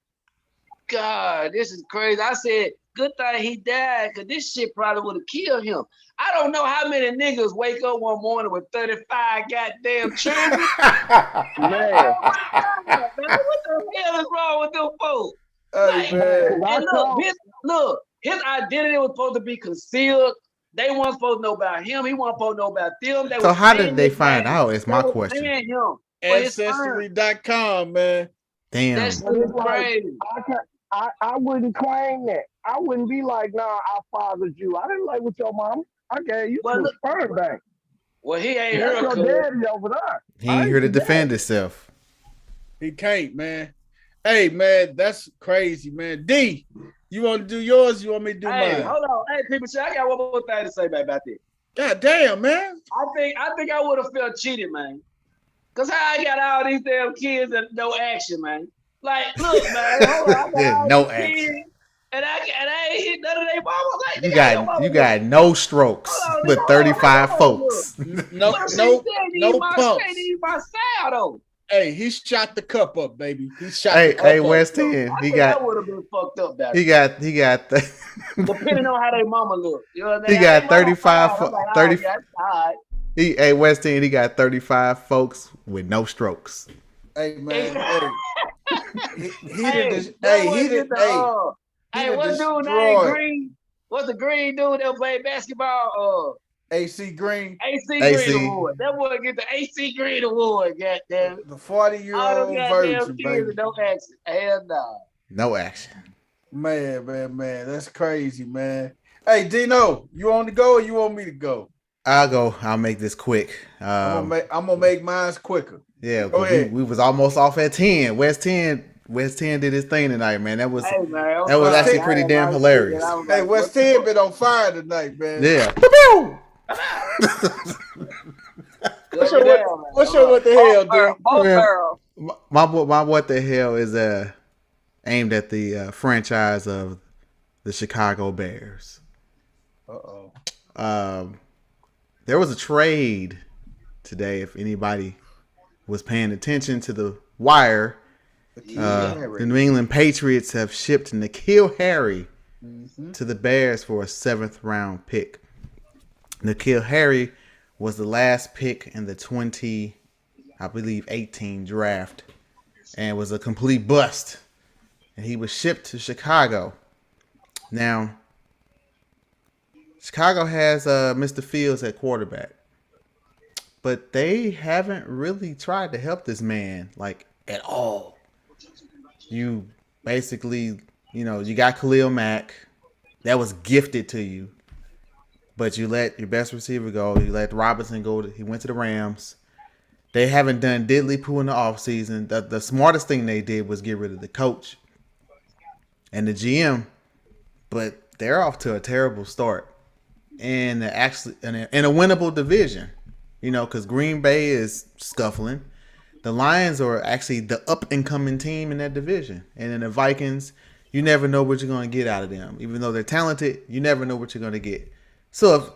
God, this is crazy. I said, good thing he died, because this shit probably would have killed him. I don't know how many niggas wake up one morning with 35 goddamn children. Man, what the hell is wrong with them folks? His identity was supposed to be concealed. They weren't supposed to know about him. He wasn't supposed to know about them. So how did they find out? Is my question. Ancestry.com, man. Damn. That's crazy. I wouldn't claim that. I wouldn't be like, nah, I fathered you. I didn't like with your mom. I gave you to a sperm bank. Well, he ain't That's your daddy over there. He ain't here to defend himself. He can't, man. Hey, man, that's crazy, man. D, you want to do yours? You want me to do mine? Hold on. Hey, people, I got one more thing to say about this. God damn, man. I think I would have felt cheated, man. Because how I got all these damn kids and no action, man. Like, look, man, hold on. There's no action. And I ain't hit none of their mama. Like, you got no strokes with 35 folks. No pumps. My style, though. he shot the cup up, baby. He shot the cup up. Hey, West 10. That would have been fucked up back. He got depending on how their mama look. You know what I mean? He got 35 30. Hey, West 10, he got 35 folks with no strokes. Hey man, what's dude named Green? What's the green dude that played basketball? AC Green. Green Award. That boy get the AC Green Award, goddamn. The 40-year-old virgin, baby. No action. Hell no. No action. Man. That's crazy, man. Hey, Dino, you on the go or you want me to go? I'll go. I'll make this quick. I'm gonna make mine quicker. Yeah, we was almost off at 10. West 10 did his thing tonight, man. That was actually pretty damn hilarious. Hey, West 10 been on fire tonight, man. Yeah. What's your what the hell, dude? My what the hell is aimed at the franchise of the Chicago Bears. There was a trade today. If anybody was paying attention to the wire, the New England Patriots have shipped N'Keal Harry to the Bears for a 7th round pick. N'Keal Harry was the last pick in the 2018 draft and was a complete bust. And he was shipped to Chicago. Now, Chicago has Mr. Fields at quarterback. But they haven't really tried to help this man, like, at all. You basically, you got Khalil Mack. That was gifted to you. But you let your best receiver go. You let Robinson go. He went to the Rams. They haven't done diddly poo in the offseason. The smartest thing they did was get rid of the coach and the GM. But they're off to a terrible start. And actually in a winnable division. Because Green Bay is scuffling. The Lions are actually the up-and-coming team in that division. And then the Vikings, you never know what you're going to get out of them. Even though they're talented, you never know what you're going to get. So if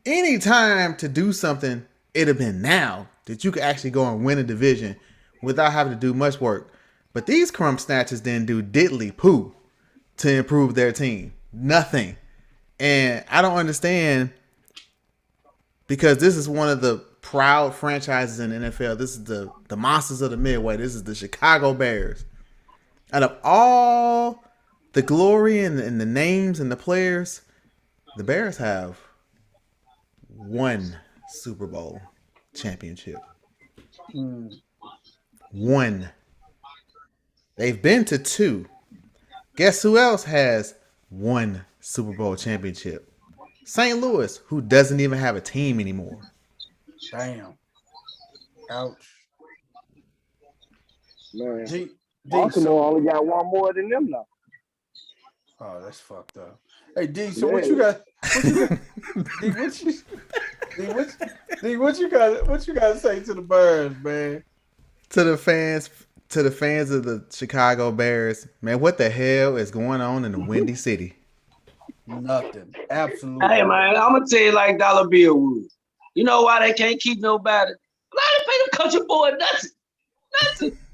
any time to do something, it'd have been now that you could actually go and win a division without having to do much work. But these crumb snatchers didn't do diddly poo to improve their team. Nothing. And I don't understand, because this is one of the proud franchises in the NFL. This is the monsters of the Midway. This is the Chicago Bears. Out of all the glory and the names and the players, the Bears have one Super Bowl championship. One. They've been to 2. Guess who else has one Super Bowl championship? St. Louis, who doesn't even have a team anymore. Damn. Ouch. Man. Baltimore only got one more than them now. Oh, that's fucked up. Hey, D, so what you got? What you got to say to the Bears, man? To the fans of the Chicago Bears, man, what the hell is going on in the Windy City? Nothing. Absolutely. Hey, man, I'm going to tell you like Dollar Bill would. You know why they can't keep nobody? Why they pay them country boy nothing?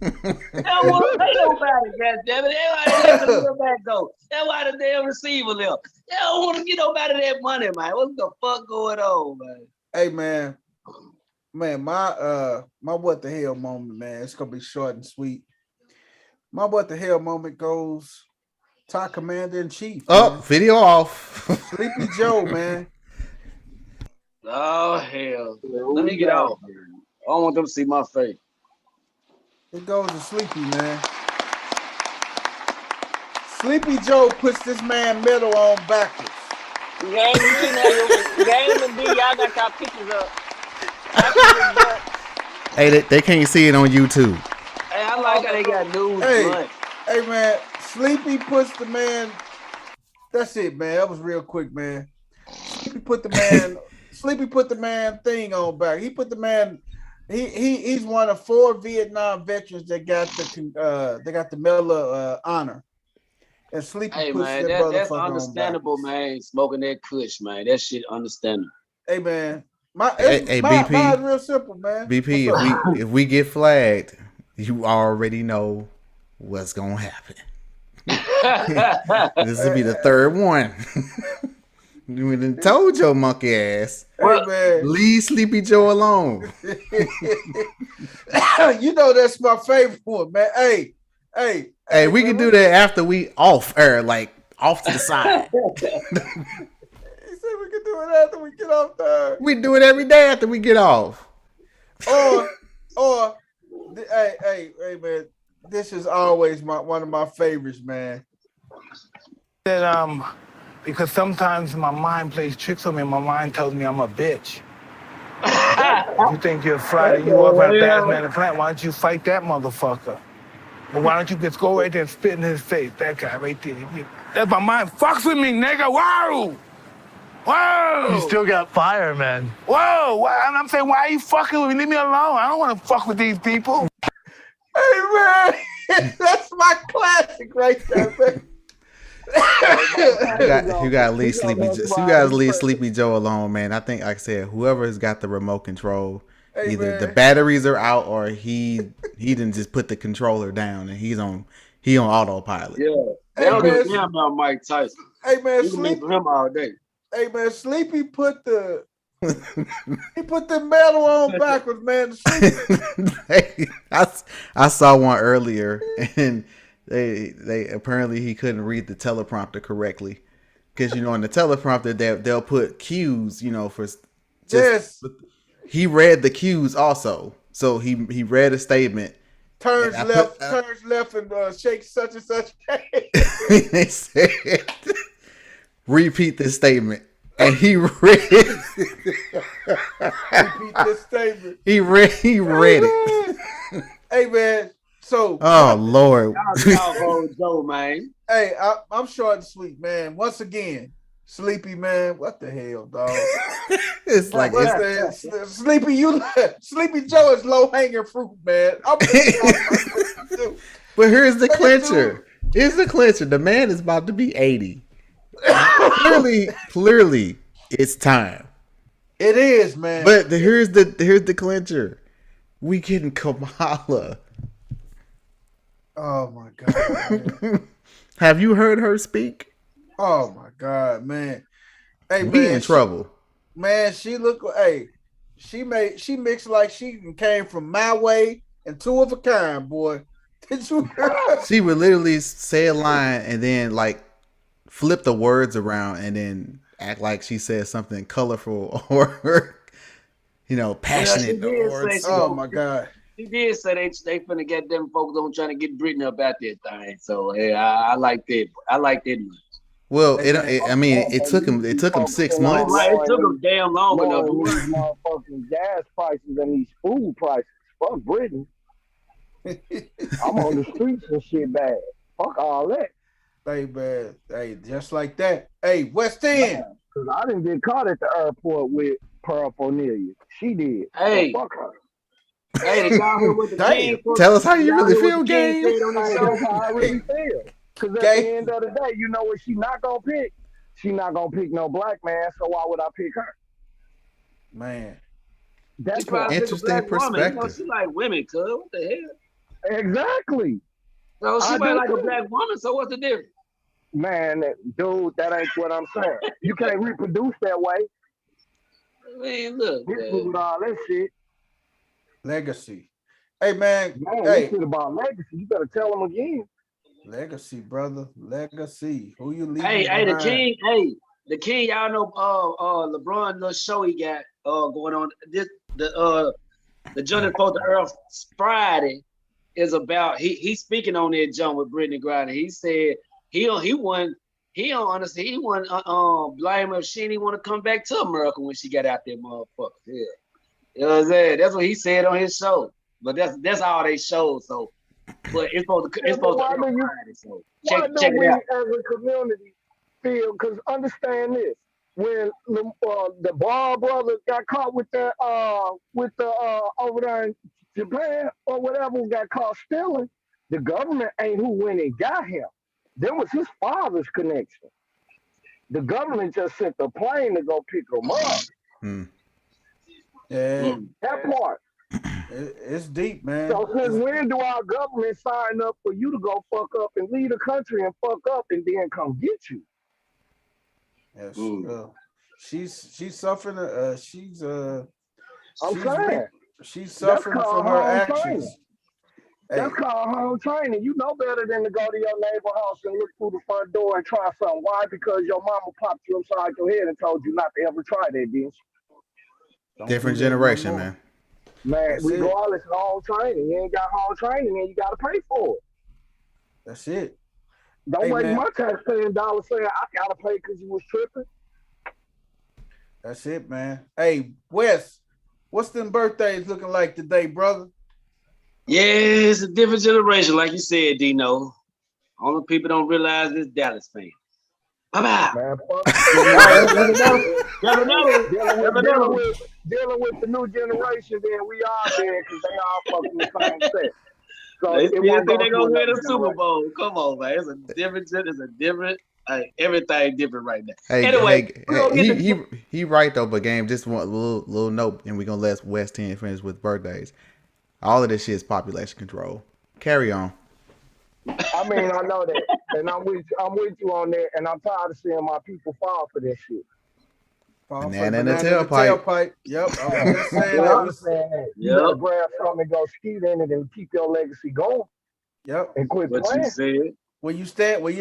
They don't want to pay nobody, goddammit. That's why they let the quarterback go. That's why the damn receiver left. They don't want to get nobody that money, man. What the fuck going on, man? Hey, man, my what the hell moment, man. It's gonna be short and sweet. My what the hell moment goes to our Commander in Chief. Oh, man. Video off. Sleepy Joe, man. Oh hell! Let me get out. I don't want them to see my face. It goes to Sleepy, man. Sleepy Joe puts this man medal on backwards. Game and B, y'all got y'all pictures up. Hey, they can't see it on YouTube. Hey, I like how they got news. Hey, man, Sleepy puts the man. That's it, man. That was real quick, man. Sleepy put the man thing on back. He put the man. He's one of 4 Vietnam veterans that got the Medal of Honor. And Sleepy hey, puts man, that that's motherfucker understandable, man. Smoking that kush, man. That shit understandable. Hey, man. BP, mine's real simple, man. BP, if we get flagged, you already know what's gonna happen. This will be the third one. You done told your monkey ass. Hey, man. Leave Sleepy Joe alone. You know that's my favorite one, man. Hey, we can do that after we off air, like off to the side. He said we can do it after we get off there. We do it every day after we get off. Or hey, man. This is always one of my favorites, man. That because sometimes my mind plays tricks on me. My mind tells me I'm a bitch. You think you're Friday, you walk around fast man in the plant. Why don't you fight that motherfucker? Well, why don't you just go right there and spit in his face? That guy right there. That's my mind. Fucks with me, nigga. Whoa! Whoa! You still got fire, man. Whoa! And I'm saying, why are you fucking with me? Leave me alone. I don't want to fuck with these people. Hey, man. That's my classic right there, man. You got leave Sleepy. You guys leave Sleepy Joe alone, man. I think, like I said, whoever has got the remote control, either the batteries are out or he didn't just put the controller down and he on autopilot. Yeah, they don't give a damn about Mike Tyson. Hey man, Sleepy for him all day. Hey man, Sleepy put the metal on backwards, man. Hey, I saw one earlier and. They apparently he couldn't read the teleprompter correctly because in the teleprompter they'll put cues for he read the cues also, so he read a statement, turns left and shakes such and such. They said repeat this statement and he read repeat this statement. He read it. Hey man. So, Lord, Joe, man. Hey, I'm short and sweet, man. Once again, Sleepy, man. What the hell, dog? It's like Sleepy Joe is low hanging fruit, man. But here's the clincher. The man is about to be 80. Clearly, it's time. It is, man. But here's the clincher. We getting Kamala. Oh my God! Have you heard her speak? Oh my God, man! Hey, we in trouble, man. She she mixed like she came from my way and two of a kind, boy. Did you hear her? She would literally say a line and then like flip the words around and then act like she said something colorful or passionate. Oh my God. He did say they finna get them folks on trying to get Brittany up out that thing. So yeah, I like that. I like that much. Well, it took him 6 months. Right, it took him damn long enough. These motherfucking gas prices and these food prices. Fuck Brittany. I'm on the streets and shit bad. Fuck all that. Hey man, hey, just like that. Hey, West End. Cause I didn't get caught at the airport with Pearl Cornelia. She did. Hey. So fuck her. Hey, the guy who with the king. Tell us how you really feel, Game. That's how I really feel. Because at the end of the day, you know what she not going to pick? She not going to pick no black man, so why would I pick her? Man. That's interesting perspective. She like women, cuz. What the hell? Exactly. So she might like a black woman, so what's the difference? Man, dude, that ain't what I'm saying. You can't reproduce that way. I mean, look. With all that shit. Legacy. Hey, man. This shit about legacy. You better tell them again. Legacy, brother. Legacy. Who you leaving Hey, behind? the king, y'all know LeBron little show he got going on. The Journey for the Earth Friday is about he's speaking on that jump with Brittany Griner. He said he wouldn't blame her if she didn't want to come back to America when she got out there, motherfucker. Yeah. You know what I'm saying? That's what he said on his show. But that's all they showed. So, but it's supposed to be Friday. So check it out. As a community feel, because understand this: when the Ball brothers got caught with the over there in Japan or whatever, got caught stealing, the government ain't who went and got him. That was his father's connection. The government just sent the plane to go pick him up. Yeah. That part. It's deep, man. So since when do our government sign up for you to go fuck up and leave the country and fuck up and then come get you? Yeah, she's suffering. I'm saying she's that's suffering called from her home actions. training. Hey, That's called home training. You know better than to go to your neighbor house and look through the front door and try something. Why? Because your mama popped you upside your head and told you not to ever try that, bitch. Different generation, man. Man, That's regardless of home training, you ain't got home training, and you got to pay for it. That's it. Don't waste my taxpaying dollars saying I got to pay because you was tripping. That's it, man. Hey, Wes, what's them birthdays looking like today, brother? Yeah, it's a different generation, like you said, Dino. Only people don't realize this Dallas fan. Bye-bye. Man, fuck. Dealing with the new generation, then we all dead because they all fucking the same set. So they still think they're gonna win a Super Bowl. Come on, man. It's a different, everything different right now. Hey, anyway, he right though, but game, just one little note, and we're gonna let West 10 finish with birthdays. All of this shit is population control. Carry on. I mean, I know that, and I'm with you on that, and I'm tired of seeing my people fall for this shit. Banana in the tailpipe. Yep, I was just saying that. You better grab something and go skeet in it and keep your legacy going. Yep. And quit what playing. You said. When you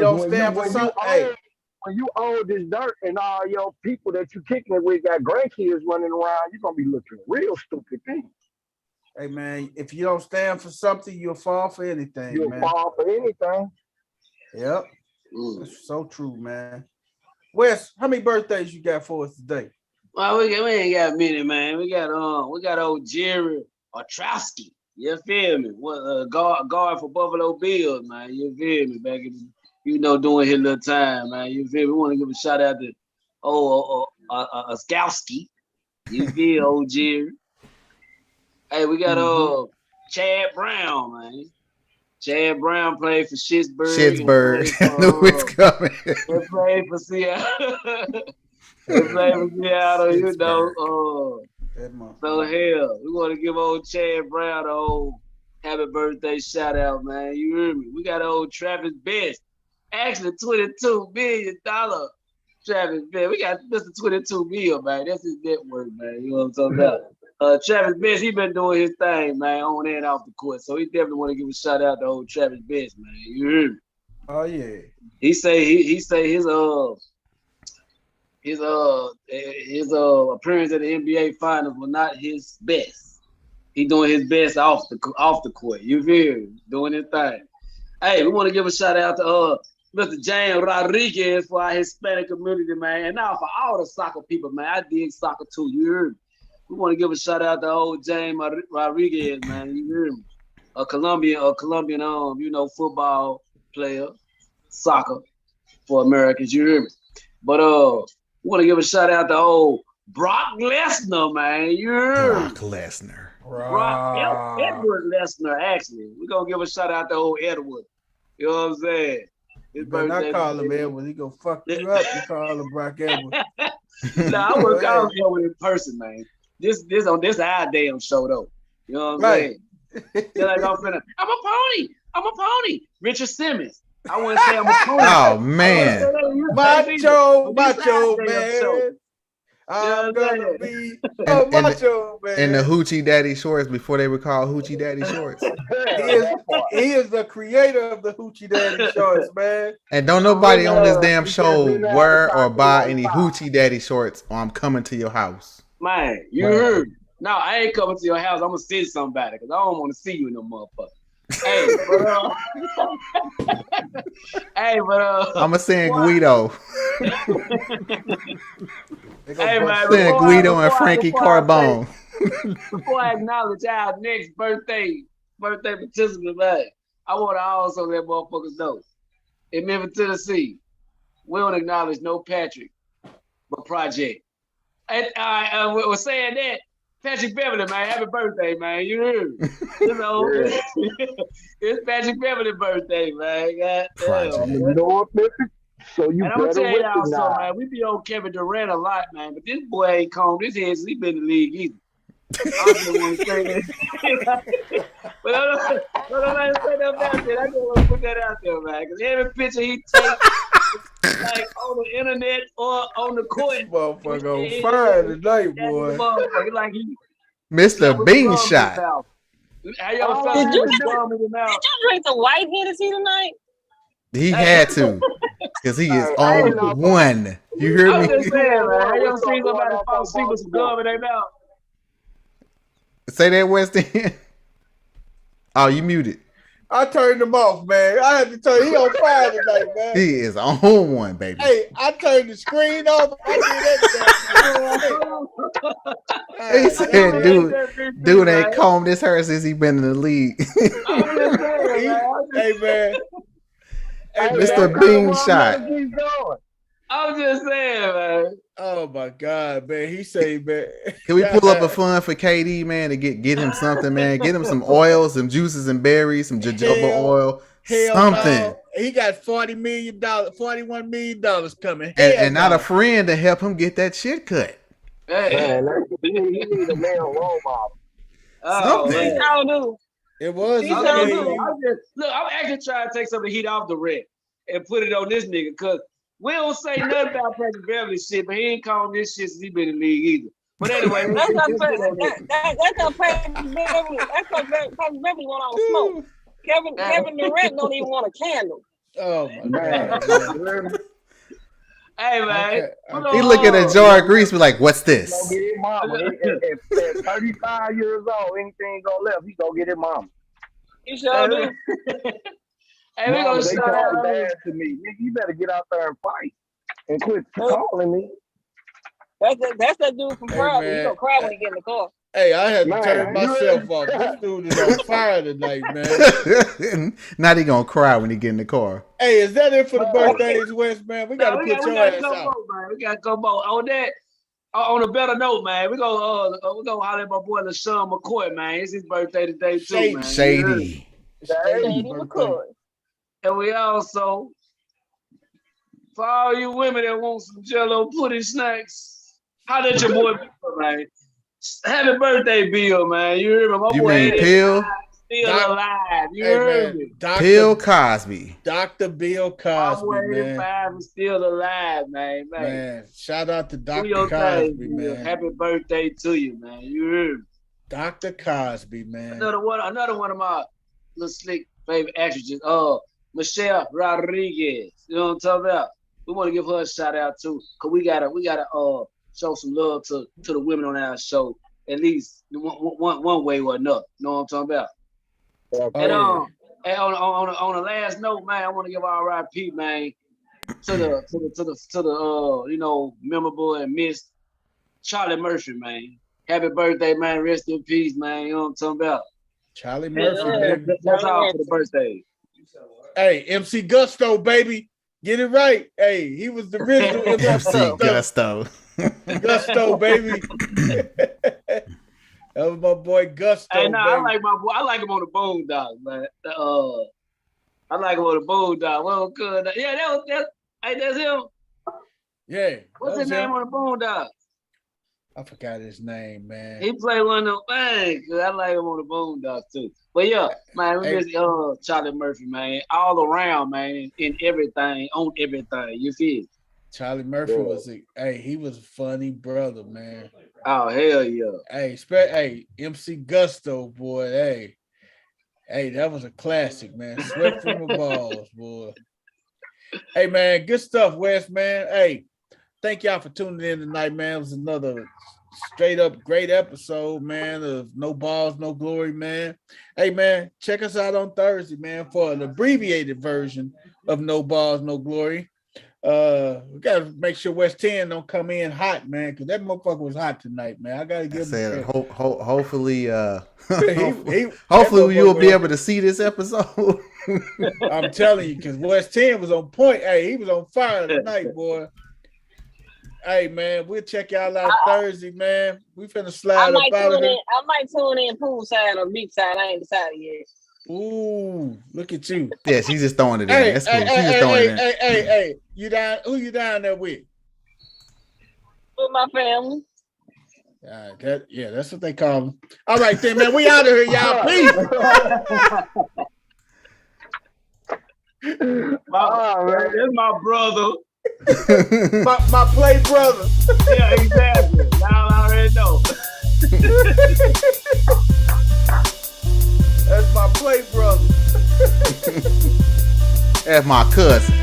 don't stand for something, when you own this dirt and all your people that you kicking it with got grandkids running around, you're gonna be looking real stupid things. Hey man, if you don't stand for something, you'll fall for anything. You'll fall for anything. Yep. That's so true, man. Wes, how many birthdays you got for us today? Well, we ain't got many, man. We got old Jerry Ostrowski. You feel me? What guard for Buffalo Bills, man. You feel me? Back in doing his little time, man. You feel me? We want to give a shout out to Ostrowski. You feel old Jerry? Hey, we got Chad Brown, man. Chad Brown played for Schittsburg. I knew it's coming. He played for Seattle. So hell, we want to give old Chad Brown a whole happy birthday shout out, man. You hear me? We got old Travis Best. Actually, $22 million Travis Best. We got Mr. 22 million, man. That's his network, man. You know what I'm talking about? Travis Best, he been doing his thing, man, on and off the court. So he definitely want to give a shout out to old Travis Best, man. You hear me? Oh yeah. He say his appearance at the NBA Finals was not his best. He doing his best off the court. You feel me? Doing his thing. Hey, we want to give a shout out to Mr. James Rodriguez for our Hispanic community, man, and now for all the soccer people, man. I dig soccer too. You hear me? We want to give a shout out to old James Rodriguez, man. You hear me? A Colombian, football player, soccer for Americans. You hear me? But we want to give a shout out to old Brock Lesnar, man. You hear me? Brock Lesnar. Edward Lesnar, actually. We're going to give a shout out to old Edward. You know what I'm saying? You better not call him Edward. He gonna fuck you up. You call him Brock Edward. I was going in person, man. This our damn show though. You know what I'm saying? They're like, I'm a pony. Richard Simmons. I wouldn't say I'm a pony. Oh man. Macho man. I'm gonna be a macho man. And the Hoochie Daddy shorts before they were called Hoochie Daddy shorts. He is the creator of the Hoochie Daddy shorts, man. And don't nobody on this damn show wear or buy any Hoochie Daddy shorts, or I'm coming to your house. Man, you heard. No, I ain't coming to your house. I'm gonna send somebody because I don't want to see you no motherfucker. Hey, but I'm gonna send Guido. Man, send Guido and Frankie Carbone. Before I acknowledge our next birthday participant, man, I want to also let motherfuckers know in Memphis, Tennessee, we don't acknowledge no Patrick, but Project. And we're saying that. Patrick Beverly, man, happy birthday, man. You heard me. It's Patrick Beverly's birthday, man. So you and I'm gonna tell you also, man, we be on Kevin Durant a lot, man, but this boy ain't combed his head since he been in the league either. I just want to say that. But I don't say that about that. I just want to put that out there, man. Because every picture he takes, like on the internet or on the court, motherfucker on fire tonight, boy. Like he Mr. Bean Shot. How y'all felt Did you mouth? drink the white Hennessy tonight? He had to, because he is on one. You hear I'm me? just saying, man. How y'all see somebody fall asleep with some gum in their mouth? Say that, West End. Oh, you muted. I turned him off, man. I had to turn. He on fire tonight, man. He is on one, baby. Hey, I turned the screen off. I did everything. He said, dude ain't combed his hair since he been in the league. Hey, man. Hey, Mr. Bean Shot. I'm just saying, man. Oh my God, man. He say, man. Can we pull up a fund for KD, man, to get him something, man? Get him some oils, some juices and berries, some jojoba oil, something. No. He got $41 million coming. And not a friend to help him get that shit cut. Man, he need a male role model. Something. I do. It was. I'm actually trying to take some of the heat off the red and put it on this nigga, because we don't say nothing about Patrick Beverly shit, but he ain't calling this shit since he been in the league either. But anyway, that's not Patrick Beverly. That's what Patrick Beverly want on smoke. Kevin Durant don't even want a candle. Oh my God. Hey, man. Okay. He look at a jar of grease, be like, "What's this?" Go get his mama. At 35 years old, anything go left, he go get his mama. He sure do. Hey, we gonna they shout talk out. bad to me. You better get out there and fight and quit calling me. That's that dude from Pride. He gonna cry when he get in the car. Hey, I had to turn myself off. This dude is on fire tonight, man. Now he gonna cry when he get in the car. Hey, is that it for the birthdays, West, man? We gotta put your ass out. We gotta go more. On that, on a better note, man, we gonna holler at my boy LaShawn McCoy, man. It's his birthday today too, man. Shady McCoy. And we also, for all you women that want some Jello pudding snacks, holler at your boy, man. Happy birthday, Bill, man. You hear me? My you boy mean Bill? Still alive. You heard me? Bill Cosby. Dr. Bill Cosby, man. 85 is still alive, man. Man, shout out to Dr. Cosby, man. Happy birthday to you, man. You heard me? Dr. Cosby, man. Another one of my little slick favorite actresses, Michelle Rodriguez. You know what I'm talking about? We want to give her a shout out too, cause we gotta show some love to the women on our show, at least one way or another. You know what I'm talking about? And on the last note, man, I want to give R.I.P. man to the memorable and missed Charlie Murphy, man. Happy birthday, man. Rest in peace, man. You know what I'm talking about? Charlie Murphy, baby. That's all for the birthday. Hey, MC Gusto, baby. Get it right. Hey, he was the original MC Gusto. Gusto, baby. That was my boy Gusto. Hey, I like my boy. I like him on the Boondocks, man. I like him on the Boondocks. Well, good. Yeah, that's him. Yeah. What's his name on the Boondocks? I forgot his name, man. He played one of them things. I like him on the Boondocks too. But yeah, man, we miss Charlie Murphy, man. All around, man, in everything, on everything. You feel? Charlie Murphy was he was a funny brother, man. Oh, hell yeah. Hey, MC Gusto, boy. Hey, that was a classic, man. Sweat from the balls, boy. Hey, man, good stuff, Wes, man. Hey, thank y'all for tuning in tonight, man. It was another straight up great episode, man, of No Balls, No Glory, man. Hey, man, check us out on Thursday, man, for an abbreviated version of No Balls, No Glory. We gotta make sure West 10 don't come in hot, man, because that motherfucker was hot tonight, man. I gotta give him hopefully hopefully you'll be able to see this episode. I'm telling you, because West 10 was on point. Hey, he was on fire tonight, boy. Hey, man, we'll check y'all out Thursday, man. We finna slide up out of here. I might tune in poolside or beachside. I ain't decided yet. Ooh, look at you. Yeah, she's just throwing it in. That's cool. She's just throwing it in. Hey, you down? Who you down there with? With my family. That's what they call them. All right, then, man. We out of here, y'all. Peace. That's my brother. my play brother. Yeah, exactly. Y'all already know. That's my play brother. That's my cousin.